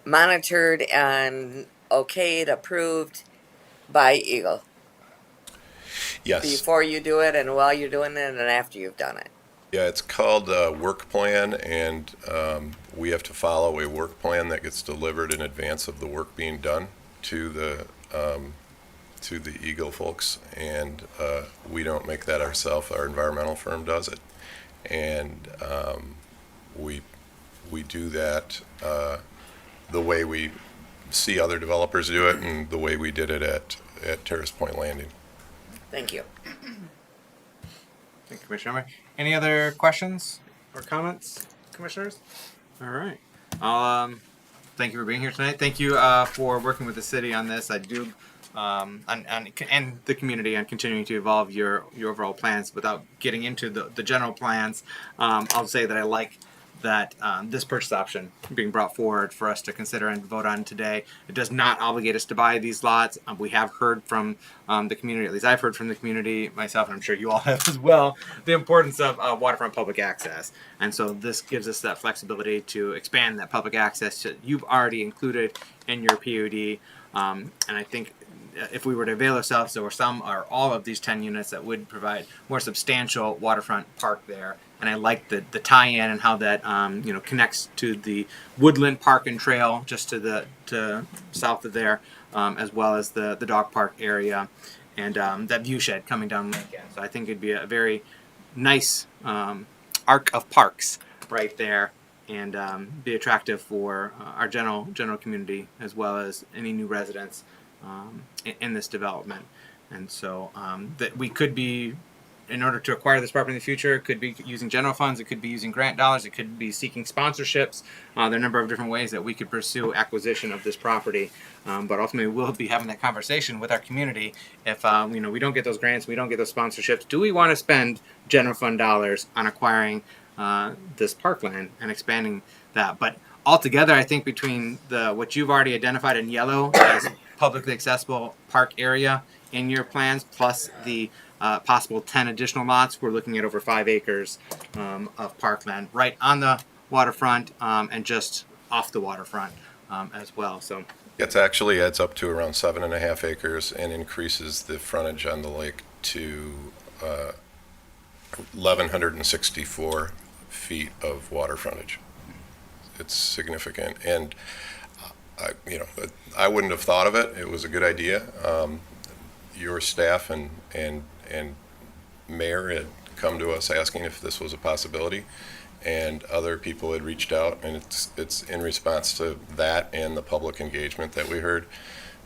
monitored and okayed, approved by Eagle. Yes. Before you do it, and while you're doing it, and after you've done it. Yeah, it's called a work plan, and we have to follow a work plan that gets delivered in advance of the work being done to the Eagle folks, and we don't make that ourselves. Our environmental firm does it, and we do that the way we see other developers do it, and the way we did it at Terrace Point Landing. Thank you. Thank you, Commissioner Emery. Any other questions or comments, commissioners? All right. I'll thank you for being here tonight. Thank you for working with the city on this. I do and the community on continuing to evolve your overall plans. Without getting into the general plans, I'll say that I like that this purchase option being brought forward for us to consider and vote on today. It does not obligate us to buy these lots. We have heard from the community, at least I've heard from the community myself, and I'm sure you all have as well, the importance of waterfront public access. And so this gives us that flexibility to expand that public access that you've already included in your PUD. And I think if we were to avail ourselves, there were some or all of these 10 units that would provide more substantial waterfront park there. And I like the tie-in and how that connects to the Woodland Park and Trail just to south of there, as well as the dog park area and that view shed coming down Lincoln. So I think it'd be a very nice arc of parks right there, and be attractive for our general community as well as any new residents in this development. And so that we could be, in order to acquire this property in the future, it could be using general funds, it could be using grant dollars, it could be seeking sponsorships. There are a number of different ways that we could pursue acquisition of this property. But ultimately, we'll be having that conversation with our community. If we don't get those grants, we don't get those sponsorships, do we want to spend general fund dollars on acquiring this parkland and expanding that? But altogether, I think between what you've already identified in yellow as publicly accessible park area in your plans, plus the possible 10 additional lots, we're looking at over 5 acres of parkland right on the waterfront and just off the waterfront as well. So It actually adds up to around 7.5 acres and increases the frontage on the lake to 1,164 feet of water frontage. It's significant, and I wouldn't have thought of it. It was a good idea. Your staff and mayor had come to us asking if this was a possibility, and other people had reached out, and it's in response to that and the public engagement that we heard.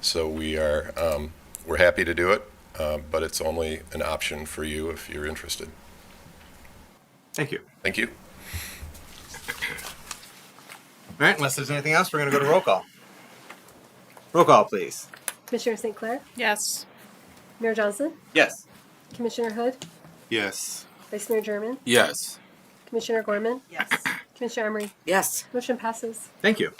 So we're happy to do it, but it's only an option for you if you're interested. Thank you. Thank you. All right, unless there's anything else, we're going to go to roll call. Roll call, please. Commissioner St. Clair? Yes. Mayor Johnson? Yes. Commissioner Hood? Yes. Vice Mayor German? Yes. Commissioner Gorman? Yes. Commissioner Emery? Yes. Motion passes. Thank you.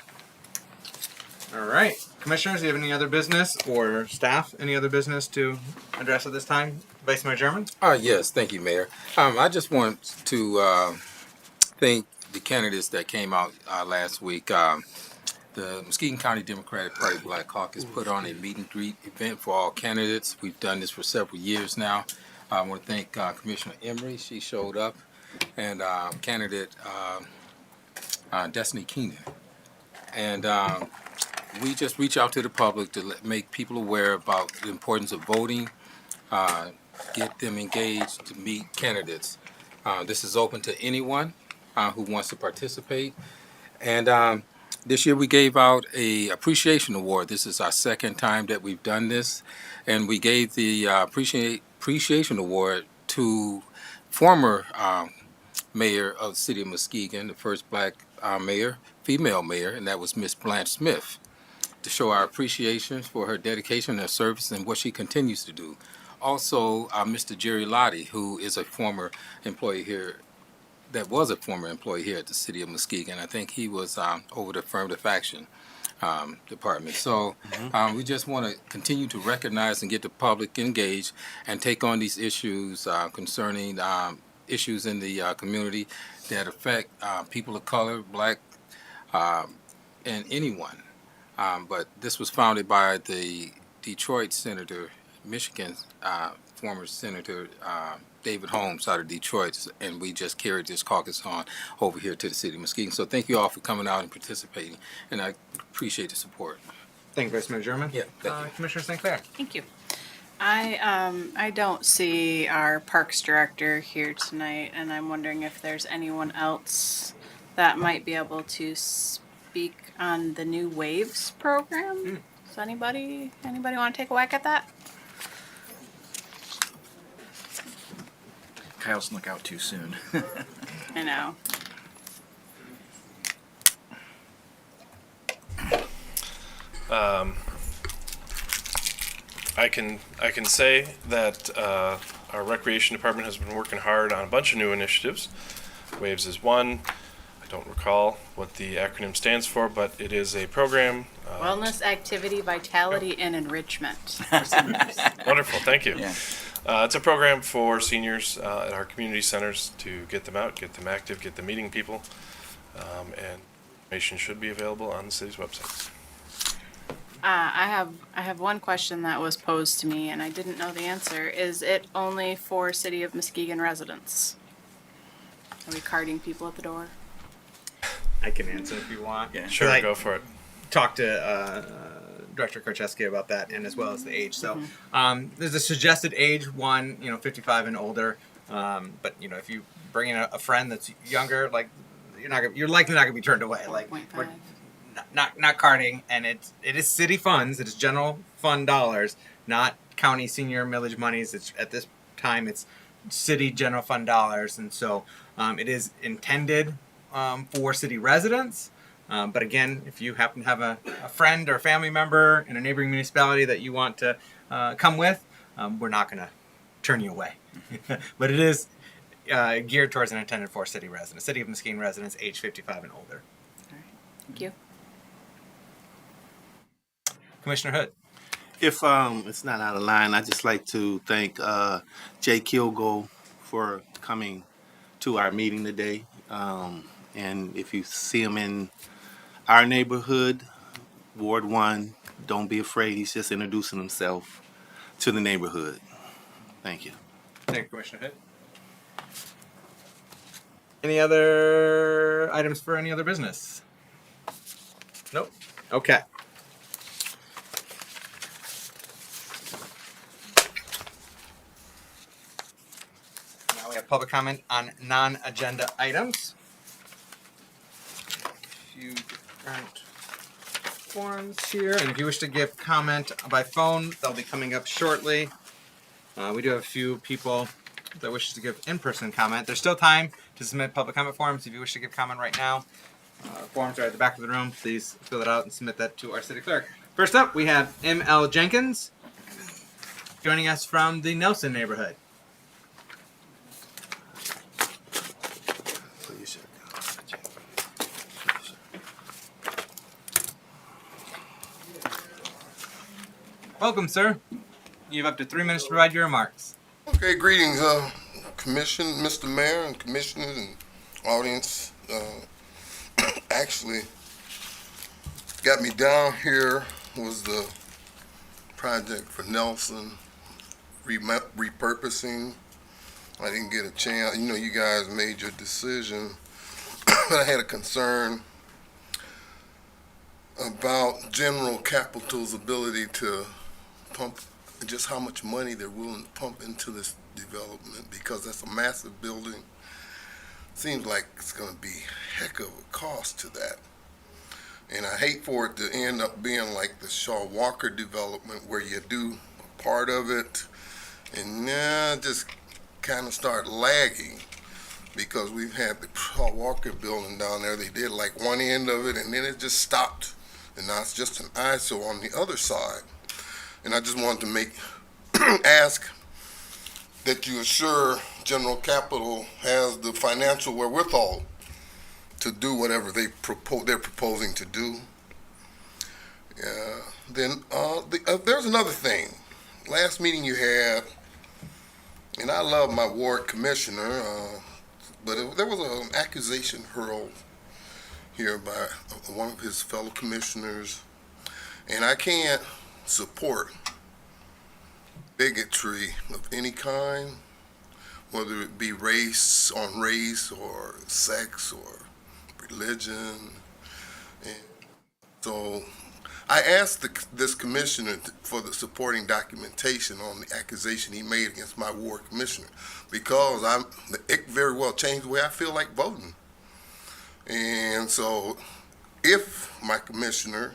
All right. Commissioners, do you have any other business, or staff, any other business to address at this time? Vice Mayor German? Yes, thank you, Mayor. I just want to thank the candidates that came out last week. The Muskegon County Democratic Party Black Caucus put on a meet and greet event for all candidates. We've done this for several years now. I want to thank Commissioner Emery. She showed up, and candidate Destiny Keenan. And we just reach out to the public to make people aware about the importance of voting, get them engaged to meet candidates. This is open to anyone who wants to participate. And this year we gave out a appreciation award. This is our second time that we've done this. And we gave the appreciation award to former mayor of the city of Muskegon, the first black female mayor, and that was Miss Blanche Smith, to show our appreciation for her dedication and service and what she continues to do. Also, Mr. Jerry Lottie, who is a former employee here, that was a former employee here at the city of Muskegon. I think he was over the affirmative action department. So we just want to continue to recognize and get the public engaged and take on these issues concerning issues in the community that affect people of color, black, and anyone. But this was founded by the Detroit Senator, Michigan former Senator David Holmes out of Detroit, and we just carried this caucus on over here to the city of Muskegon. So thank you all for coming out and participating, and I appreciate the support. Thank you, Vice Mayor German. Yeah, thank you. Commissioner St. Clair. Thank you. I don't see our Parks Director here tonight, and I'm wondering if there's anyone else that might be able to speak on the new Waves program. Does anybody want to take a whack at that? Kyle snuck out too soon. I know. I can say that our recreation department has been working hard on a bunch of new initiatives. Waves is one. don't recall what the acronym stands for, but it is a program. Wellness, activity, vitality, and enrichment. Wonderful, thank you. Yeah. It's a program for seniors at our community centers to get them out, get them active, get them meeting people, and information should be available on the city's website. I have one question that was posed to me, and I didn't know the answer. Is it only for City of Muskegon residents? Are we carding people at the door? I can answer if you want. Yeah. Sure, go for it. Talked to Director Korcheski about that, and as well as the age. So there's a suggested age, 55 and older. But if you bring in a friend that's younger, like you're likely not gonna be turned away. Like we're not carding, and it is city funds. It is general fund dollars, not county senior millage monies. It's at this time it's city general fund dollars, and so it is intended for city residents. But again, if you happen to have a friend or a family member in a neighboring municipality that you want to come with, we're not going to turn you away. But it is geared towards and intended for city residents, City of Muskegon residents age 55 and older. All right. Thank you. Commissioner Hood. If it's not out of line, I'd just like to thank Jay Kilgo for coming to our meeting today. And if you see him in our neighborhood, Ward 1, don't be afraid. He's just introducing himself to the neighborhood. Thank you. Thank you, Commissioner Hood. Any other items for any other business? Nope. Okay. Now we have public comment on non-agenda items. A few different forms here, and if you wish to give comment by phone, they'll be coming up shortly. We do have a few people that wishes to give in-person comment. There's still time to submit public comment forms if you wish to give comment right now. Forms are at the back of the room. Please fill it out and submit that to our city clerk. First up, we have M.L. Jenkins joining us from the Nelson neighborhood. Welcome, sir. You have up to 3 minutes to provide your remarks. Okay, greetings, Commission, Mr. Mayor, and commissioners and audience. Actually, got me down here was the project for Nelson repurposing. I didn't get a chance. You guys made your decision, but I had a concern about General Capital's ability to pump, just how much money they're willing to pump into this development, because that's a massive building. Seems like it's going to be a heck of a cost to that. And I hate for it to end up being like the Shaw Walker development, where you do part of it and just kind of start lagging, because we've had the Shaw Walker building down there. They did like one end of it and then it just stopped, and now it's just an eyesore on the other side. And I just wanted to ask that you assure General Capital has the financial wherewithal to do whatever they're proposing to do. Then there's another thing. Last meeting you had, and I love my ward commissioner, but there was an accusation hurled here by one of his fellow commissioners, and I can't support bigotry of any kind, whether it be race or sex or religion. And so I asked this commissioner for the supporting documentation on the accusation he made against my ward commissioner, because it very well changed the way I feel like voting. And so if my commissioner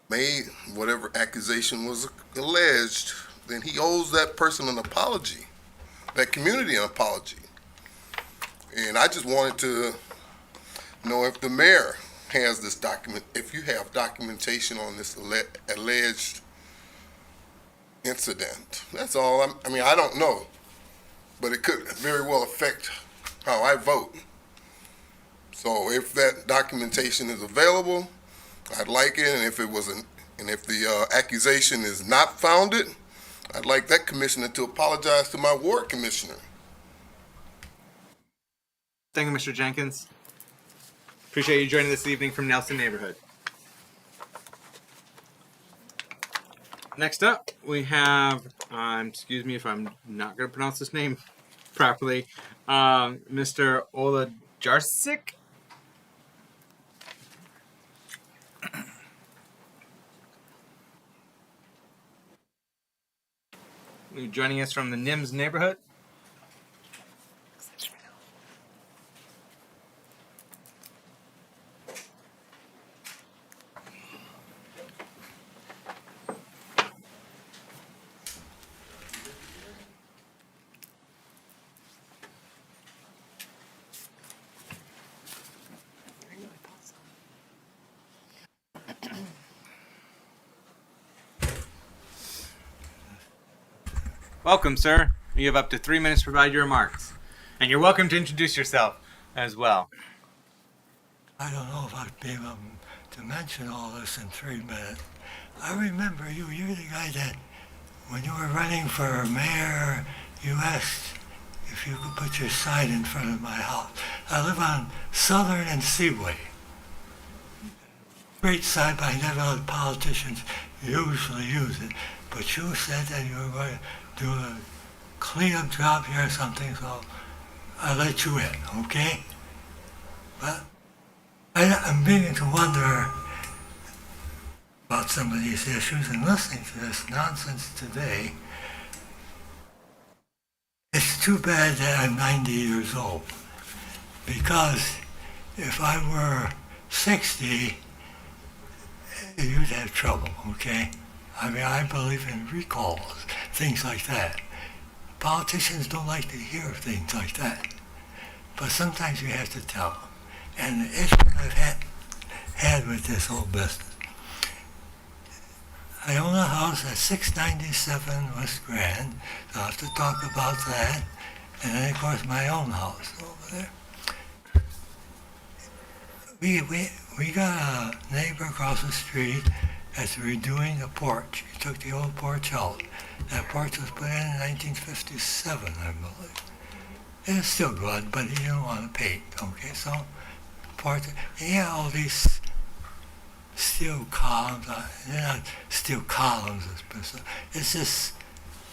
made whatever accusation was alleged, then he owes that person an apology, that community an apology. And I just wanted to know if the mayor has this document, if you have documentation on this alleged incident. That's all. I don't know, but it could very well affect how I vote. So if that documentation is available, I'd like it, and if it wasn't, and if the accusation is not founded, I'd like that commissioner to apologize to my ward commissioner. Thank you, Mr. Jenkins. Appreciate you joining this evening from Nelson neighborhood. Next up, we have, excuse me if I'm not going to pronounce this name properly, Mr. Olajarsik. Joining us from the NIMS neighborhood. Welcome, sir. You have up to 3 minutes to provide your remarks. And you're welcome to introduce yourself as well. I don't know if I'd be able to mention all this in 3 minutes. I remember you. You're the guy that, when you were running for mayor, you asked if you could put your sign in front of my house. I live on Southern and Seaway. Great sign, but I never let politicians usually use it. But you said that you were going to do a cleanup job here or something, so I let you in, okay? But I'm beginning to wonder about some of these issues, and listening to this nonsense today. It's too bad that I'm 90 years old, because if I were 60, you'd have trouble, okay? I mean, I believe in recalls, things like that. Politicians don't like to hear things like that, but sometimes you have to tell them. And the issue I've had with this whole business, I own a house at 697 West Grand, so I'll have to talk about that. And then, of course, my own house over there. We got a neighbor across the street that's redoing a porch. He took the old porch out. That porch was put in 1957, I believe. It's still good, but he didn't want to paint, okay? So, porch, he had all these steel columns. They're not steel columns, it's just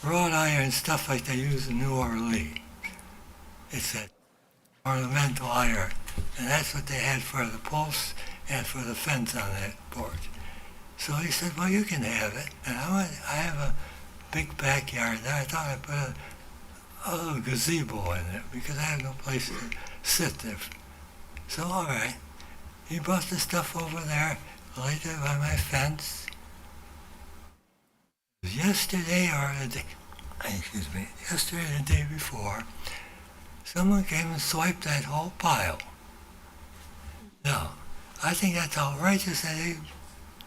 wrought iron stuff like they use in New Orleans. It's that ornamental iron. And that's what they had for the posts and for the fence on that porch. So he said, well, you can have it. And I have a big backyard there. I thought I'd put a little gazebo in it because I have no place to sit there. So, all right. He brought the stuff over there, laid it by my fence. Yesterday or the day, yesterday or the day before, someone came and swiped that whole pile. Now, I think that's outrageous that they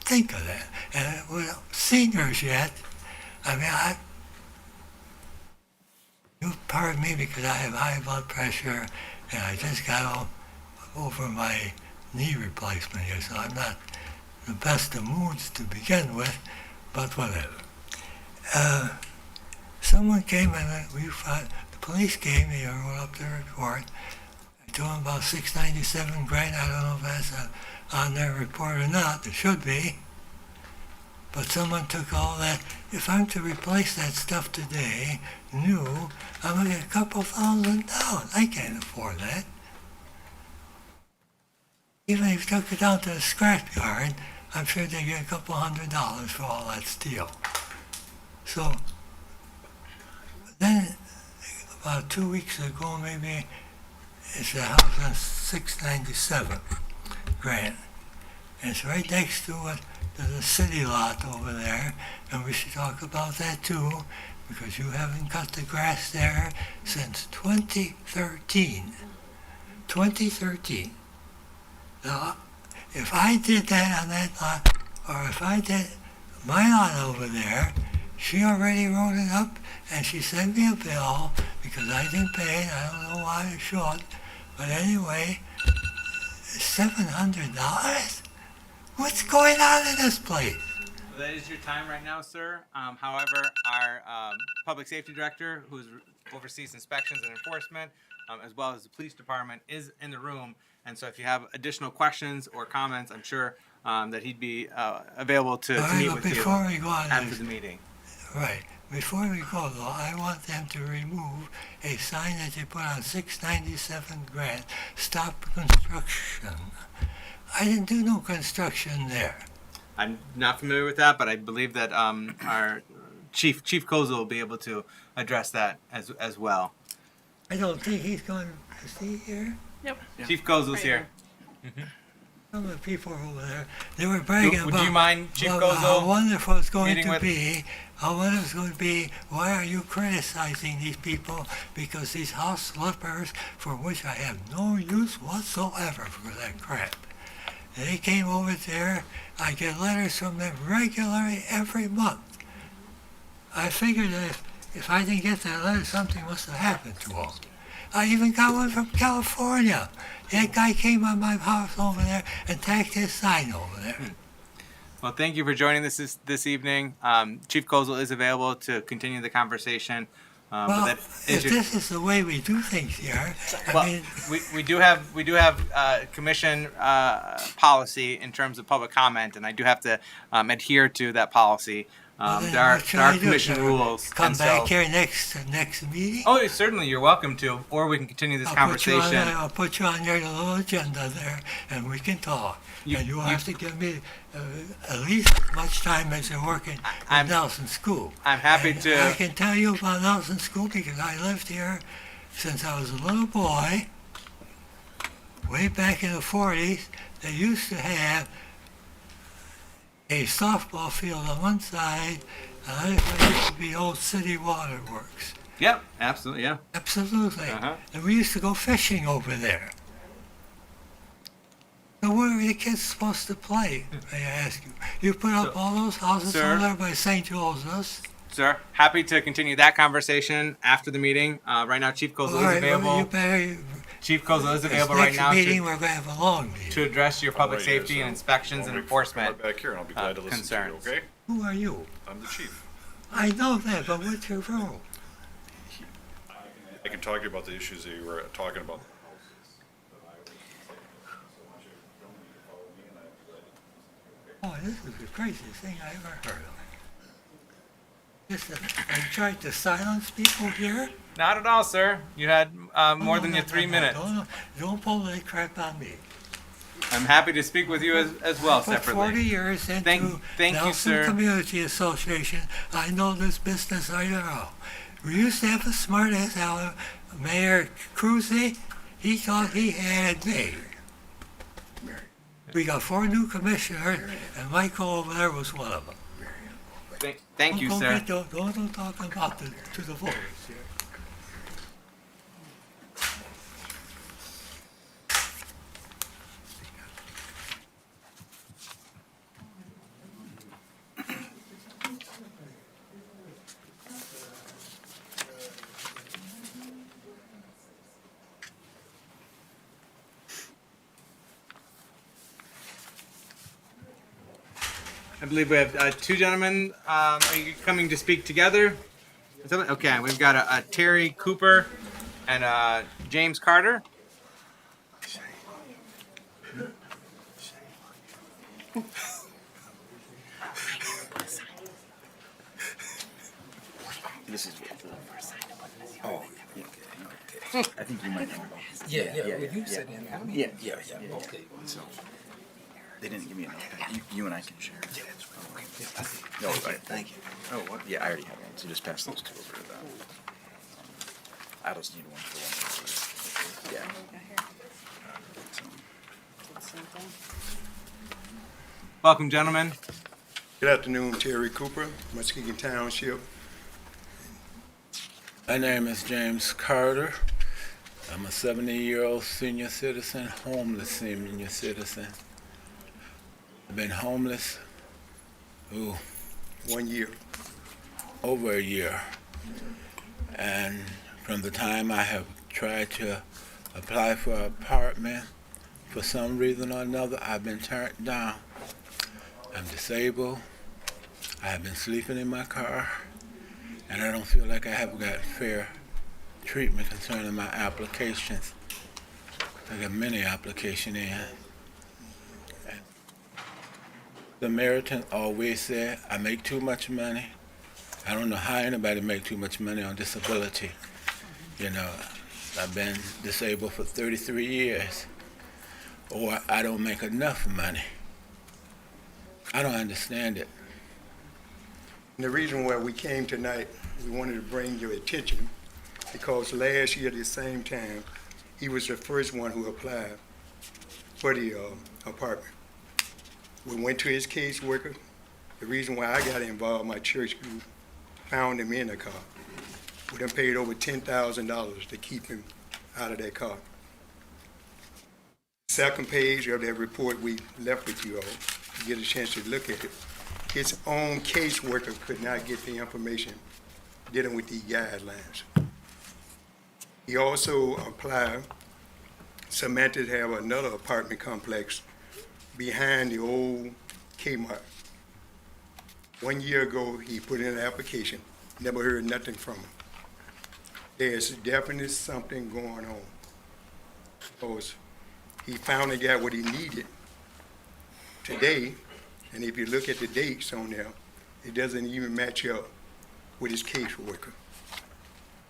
think of that. And we're seniors yet. I mean, you pardon me because I have high blood pressure and I just got over my knee replacement here, so I'm not the best of moods to begin with, but whatever. Someone came and the police came, they wrote up their report. I told them about 697 grand. I don't know if that's on their report or not. It should be. But someone took all that. If I'm to replace that stuff today, new, I'm going to get a couple $1,000. I can't afford that. Even if you took it down to the scrap yard, I'm sure they get a couple $100 for all that steel. So then, about 2 weeks ago, maybe, it's a house on 697 Grand. And it's right next to it. There's a city lot over there, and we should talk about that too, because you haven't cut the grass there since 2013. 2013. Now, if I did that on that lot, or if I did my lot over there, she already wrote it up, and she sent me a bill, because I didn't pay it. I don't know why I should. But anyway, $700? What's going on in this place? That is your time right now, sir. However, our public safety director, who oversees inspections and enforcement, as well as the police department, is in the room. And so if you have additional questions or comments, I'm sure that he'd be available to meet with you before we go on after the meeting. Right. Before we go, though, I want them to remove a sign that they put on 697 Grant, stop construction. I didn't do no construction there. I'm not familiar with that, but I believe that our Chief Kozel will be able to address that as well. I don't think he's going to see here. Yep. Chief Kozel's here. Some of the people over there, they were bragging about. Would you mind, Chief how Kozel, wonderful it's going meeting to with- be. How wonderful it's going to be. Why are you criticizing these people? Because these house flippers, for which I have no use whatsoever for that crap. They came over there. I get letters from them regularly every month. I figured that if I didn't get that letter, something must have happened to them. I even got one from California. That guy came on my house over there and tacked his sign over there. Well, thank you for joining us this evening. Chief Kozel is available to continue the conversation. But Well, that if is this is the way we do things here, I well, mean, we do have commission policy in terms of public comment, and I do have to adhere to that policy. then There are what should I do? commission Should I rules. come and back so- here next meeting. Oh, certainly, you're welcome to, or we can continue this conversation. I'll put you on your little agenda there, and we can talk. And you'll have to give me at least as much time as you're working at Nelson School. I'm happy And to. I can tell you about Nelson School because I lived here since I was a little boy. Way back in the 40s, they used to have a softball field on one side, and it used to be old city waterworks. Yep, absolutely, yeah. Absolutely. Uh-huh. And we used to go fishing over there. So where are the kids supposed to play, may I ask you? You put up all those houses Sir? over there by St. Joseph's. Sir, happy to continue that conversation after the meeting. Right now, Chief Kozel All is right, available. well, you better, Chief Kozel is this available right next now meeting, we're going to have a long meeting. to address your public All right, safety yes, and inspections and enforcement back here, and I'll be glad to listen concerns. to you. Okay? Who are you? I'm the chief. I know that, but what's your role? I can talk to you about the issues that you were talking about. Oh, this is the craziest thing I ever heard of. Just that I tried to silence people here. Not at all, sir. You had more than your 3 minutes. Don't pull that crap on me. I'm happy to speak with you as well I put separately. 40 years into Thank you, Nelson sir. Community Association. I know this business right now. We used to have a smart ass out, Mayor Cruzy. He thought he had me. We got 4 new commissioners, and Michael over there was one of them. Thank you, sir. Don't talk about to the voters here. I believe we have 2 gentlemen. Are you coming to speak together? Okay, we've got a Terry Cooper and James Carter. This is oh, yeah, okay. I think you might know. Yeah. Okay. So they didn't give me a notepad. You and I can share. Yeah, that's right. Okay. No, right. Thank you. Oh, what? Yeah, I already have one. So just pass those 2 over to them. I just need one for one. Yeah. Welcome, gentlemen. Good afternoon, Terry Cooper, Muskegon Township. My name is James Carter. I'm a 70-year-old senior citizen, homeless senior citizen. I've been homeless, 1 year. over a year. And from the time I have tried to apply for an apartment, For some reason or another, I've been turned down. I'm disabled. I have been sleeping in my car, and I don't feel like I have got fair treatment concerning my applications. I got many applications in. The Samaritan always said, I make too much money. I don't know how anybody make too much money on disability. You know, I've been disabled for 33 years, or I don't make enough money. I don't understand it. And the reason why we came tonight, we wanted to bring your attention because last year at the same time, he was the first one who applied for the apartment. We went to his caseworker. The reason why I got involved, my church group found him in the car. We done paid over $10,000 to keep him out of that car. Second page of that report we left with you all, to get a chance to look at it. His own caseworker could not get the information dealing with these guidelines. He also applied, Samantha have another apartment complex behind the old Kmart. 1 year ago, he put in an application, never heard nothing from him. There's definitely something going on. Because he finally got what he needed today, and if you look at the dates on there, it doesn't even match up with his caseworker.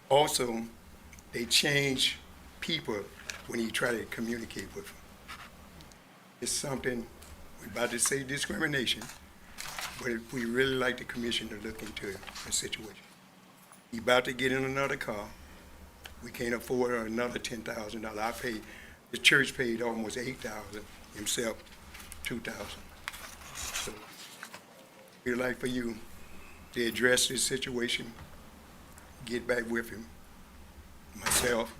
Also, they change people when you try to communicate with them. It's something, we're about to say discrimination, but we really like the commission to look into the situation. He about to get in another car. We can't afford another $10,000. I paid, the church paid almost $8,000, himself $2,000. So we'd like for you to address this situation, get back with him, myself,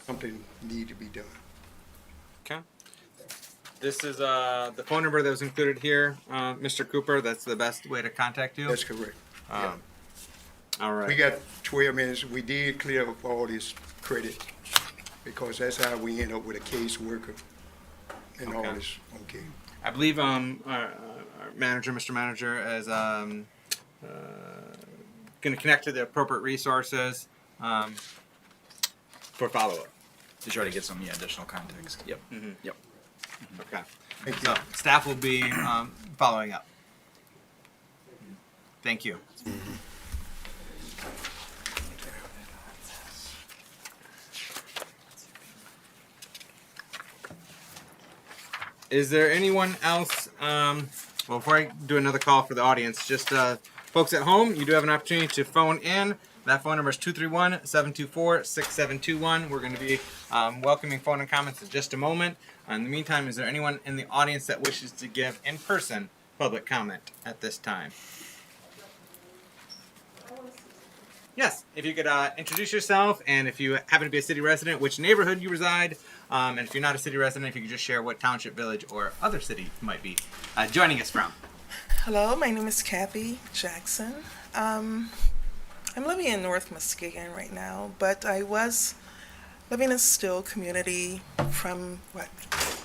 something need to be done. Okay. This is the phone number that was included here, Mr. Cooper. That's the best way to contact you? That's correct. Yeah. All right. We got 12 minutes. We did clear up all this credit because that's how we end up with a caseworker and all this. Okay. I believe our manager, Mr. Manager, is going to connect to the appropriate resources for follow-up. To try to get some additional context. Yep. Mm-hmm. Yep. Okay. Thank So staff will be following up. Thank you. Is there anyone else? Well, before I do another call for the audience, just folks at home, you do have an opportunity to phone in. That phone number is 231-724-6721. We're going to be welcoming phone and comments in just a moment. In the meantime, is there anyone in the audience that wishes to give in-person public comment at this time? Yes, if you could introduce yourself, and if you happen to be a city resident, which neighborhood you reside, and if you're not a city resident, if you could just share what township, village, or other city you might be joining us from. Hello, my name is Kathy Jackson. I'm living in North Muskegon right now, but I was living in Still community from,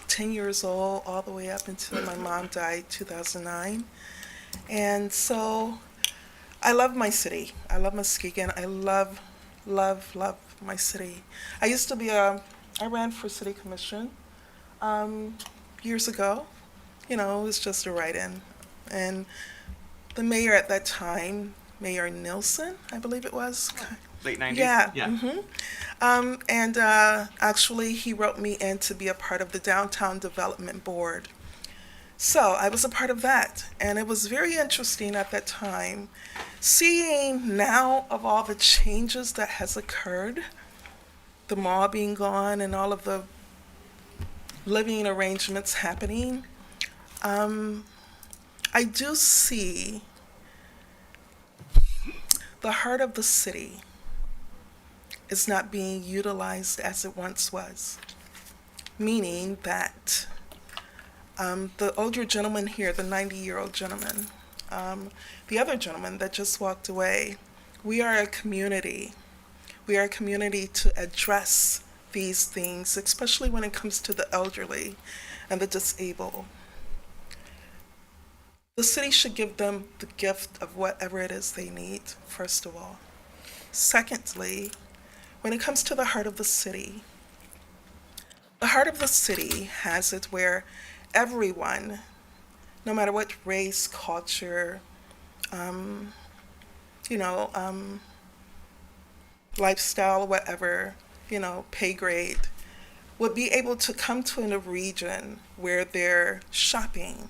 10 years old all the way up until my mom died 2009. And so I love my city. I love Muskegon. I love my city. I used to be I ran for city commission years ago. You know, it was just a write-in. And the mayor at that time, Mayor Nilsson, I believe it was. Late 90s? Yeah. Yeah. Mm-hmm. And actually, he wrote me in to be a part of the Downtown Development Board. So I was a part of that. And it was very interesting at that time, seeing now of all the changes that has occurred, the mall being gone and all of the living arrangements happening. I do see the heart of the city is not being utilized as it once was, meaning that the older gentleman here, the 90-year-old gentleman, the other gentleman that just walked away, we are a community. We are a community to address these things, especially when it comes to the elderly and the disabled. The city should give them the gift of whatever it is they need, first of all. Secondly, when it comes to the heart of the city has it where everyone, no matter what race, culture, you know, lifestyle, whatever, you know, pay grade, would be able to come to a region where they're shopping,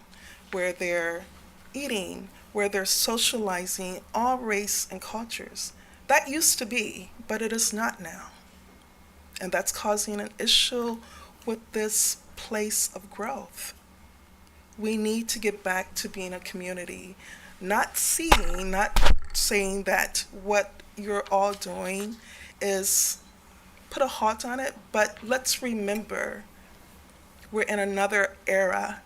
where they're eating, where they're socializing, all race and cultures. That used to be, but it is not now. And that's causing an issue with this place of growth. We need to get back to being a community, not saying that what you're all doing is put a halt on it, but let's remember we're in another era.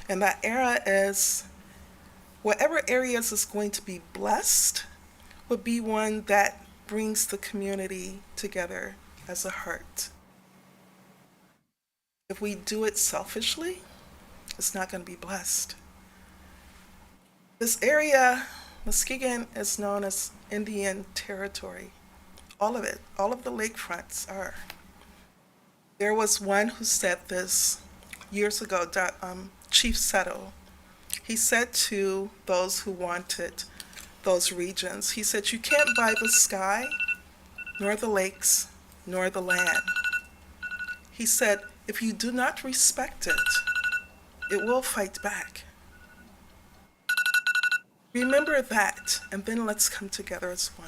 And that era is whatever areas is going to be blessed would be one that brings the community together as a heart. If we do it selfishly, it's not going to be blessed. This area, Muskegon, is known as Indian territory. All of it, all of the lakefronts are. There was one who said this years ago, Chief Settle. He said to those who wanted those regions, he said, you can't buy the sky, nor the lakes, nor the land. He said, if you do not respect it, it will fight back. Remember that, and then let's come together as one.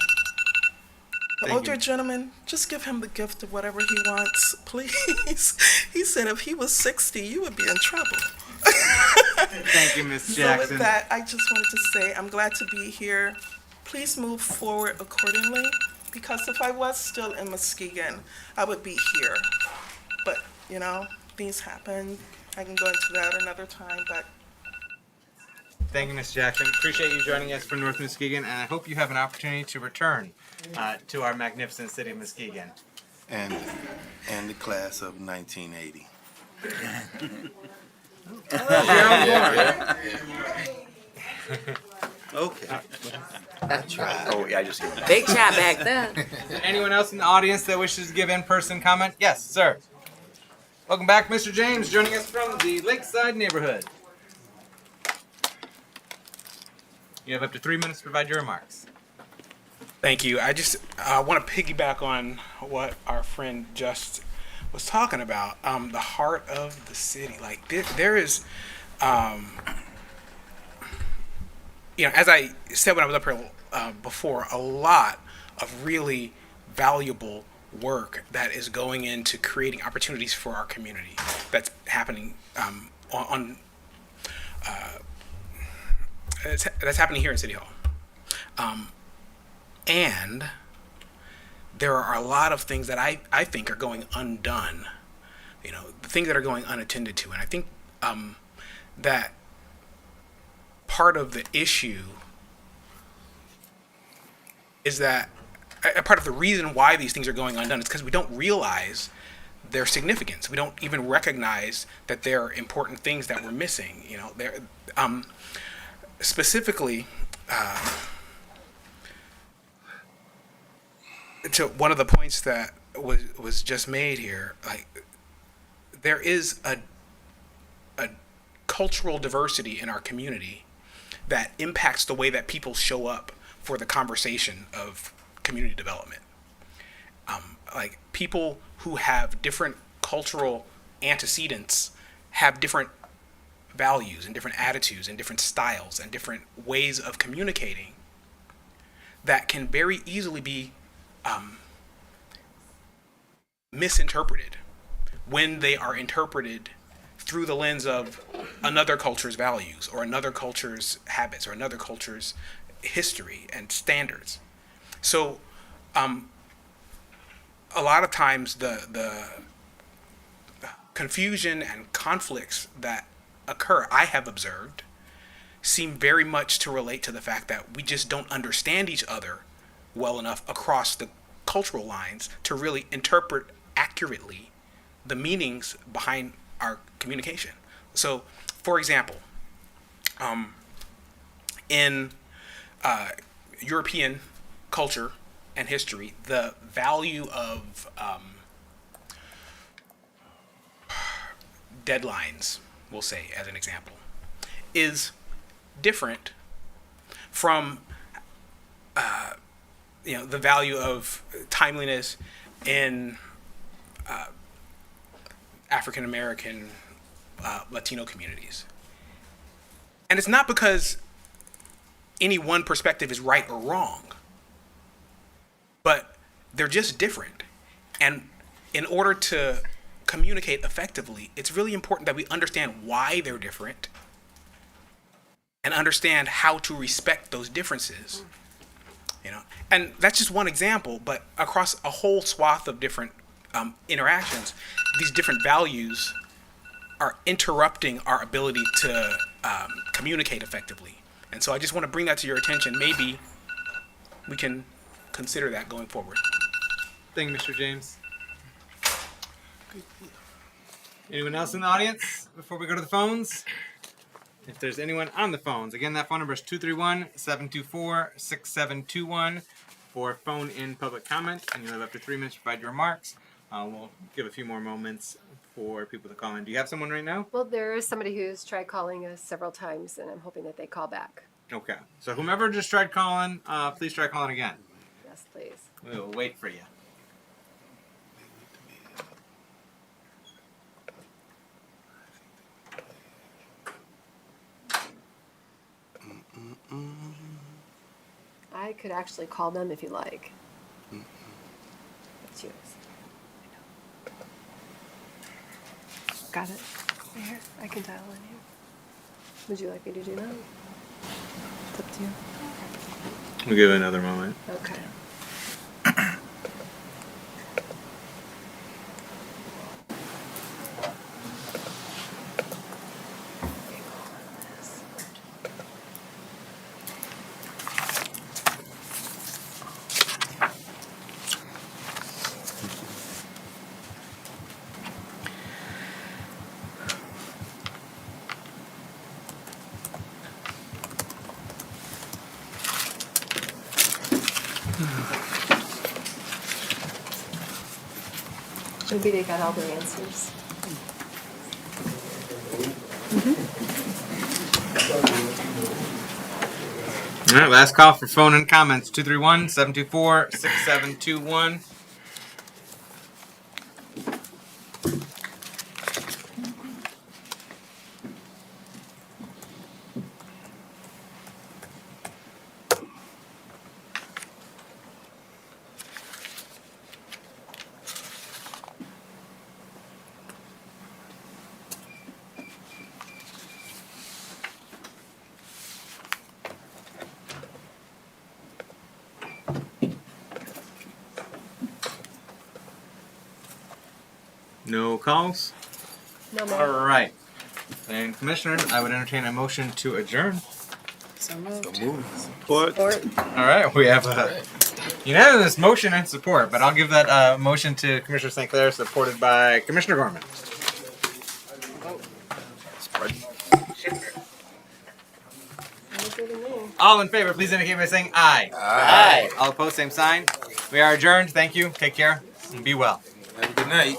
The Thank older you. gentleman, just give him the gift of whatever he wants, please. He said if he was 60, you would be in trouble. Thank you, Ms. So Jackson. with that, I just wanted to say I'm glad to be here. Please move forward accordingly, because if I was still in Muskegon, I would be here. But, you know, things happen. I can go into that another time, but Thank you, Ms. Jackson. Appreciate you joining us from North Muskegon, and I hope you have an opportunity to return to our magnificent city of Muskegon. And the class of 1980. Okay. That's right. Oh, yeah, I just gave it. Big chat back then. Anyone else in the audience that wishes to give in-person comment? Yes, sir. Welcome back, Mr. James, joining us from the Lakeside neighborhood. You have up to 3 minutes to provide your remarks. Thank you. I just want to piggyback on what our friend just was talking about. The heart of the city. Like there is, you know, as I said when I was up here before, a lot of really valuable work that is going into creating opportunities for our community. That's happening that's happening here in City Hall. And there are a lot of things that I think are going undone, you know, the things that are going unattended to. And I think that part of the issue is that part of the reason why these things are going undone is because we don't realize their significance. We don't even recognize that there are important things that we're missing. You know, there specifically. To one of the points that was just made here, like there is a cultural diversity in our community that impacts the way that people show up for the conversation of community development. Like people who have different cultural antecedents have different values and different attitudes and different styles and different ways of communicating that can very easily be misinterpreted when they are interpreted through the lens of another culture's values or another culture's habits or another culture's history and standards. So a lot of times the confusion and conflicts that occur, I have observed, seem very much to relate to the fact that we just don't understand each other well enough across the cultural lines to really interpret accurately the meanings behind our communication. So, for example, in European culture and history, the value of deadlines, we'll say as an example, is different from the value of timeliness in African American, Latino communities. And it's not because any one perspective is right or wrong, but they're just different. And in order to communicate effectively, it's really important that we understand why they're different and understand how to respect those differences. And that's just one example, but across a whole swath of different interactions, these different values are interrupting our ability to communicate effectively. And so I just want to bring that to your attention. Maybe we can consider that going forward. Thank you, Mr. James. Anyone else in the audience before we go to the phones? If there's anyone on the phones, again, that phone number is 231-724-6721 for phone-in public comment, and you'll have up to 3 minutes to provide your remarks. We'll give a few more moments for people to call in. Do you have someone right now? Well, there is somebody who's tried calling us several times, and I'm hoping that they call back. Okay. So whomever just tried calling, please try calling again. Yes, please. We will wait for you. I could actually call them if you like. It's yours. Got it. Here, I can dial in here. Would you like me to do that? It's up to you. We'll give it another moment. Okay. Maybe they got all their answers. All right, last call for phone and comments. 231-724-6721. No calls? No, ma'am. All right. And Commissioners, I would entertain a motion to adjourn. So moved. Support. All right, we have a unanimous motion and support, but I'll give that motion to Commissioner St. Clair, supported by Commissioner Gorman. All in favor, please indicate by saying aye. Aye. All opposed, same sign. We are adjourned. Thank you. Take care and be well. Have a good night.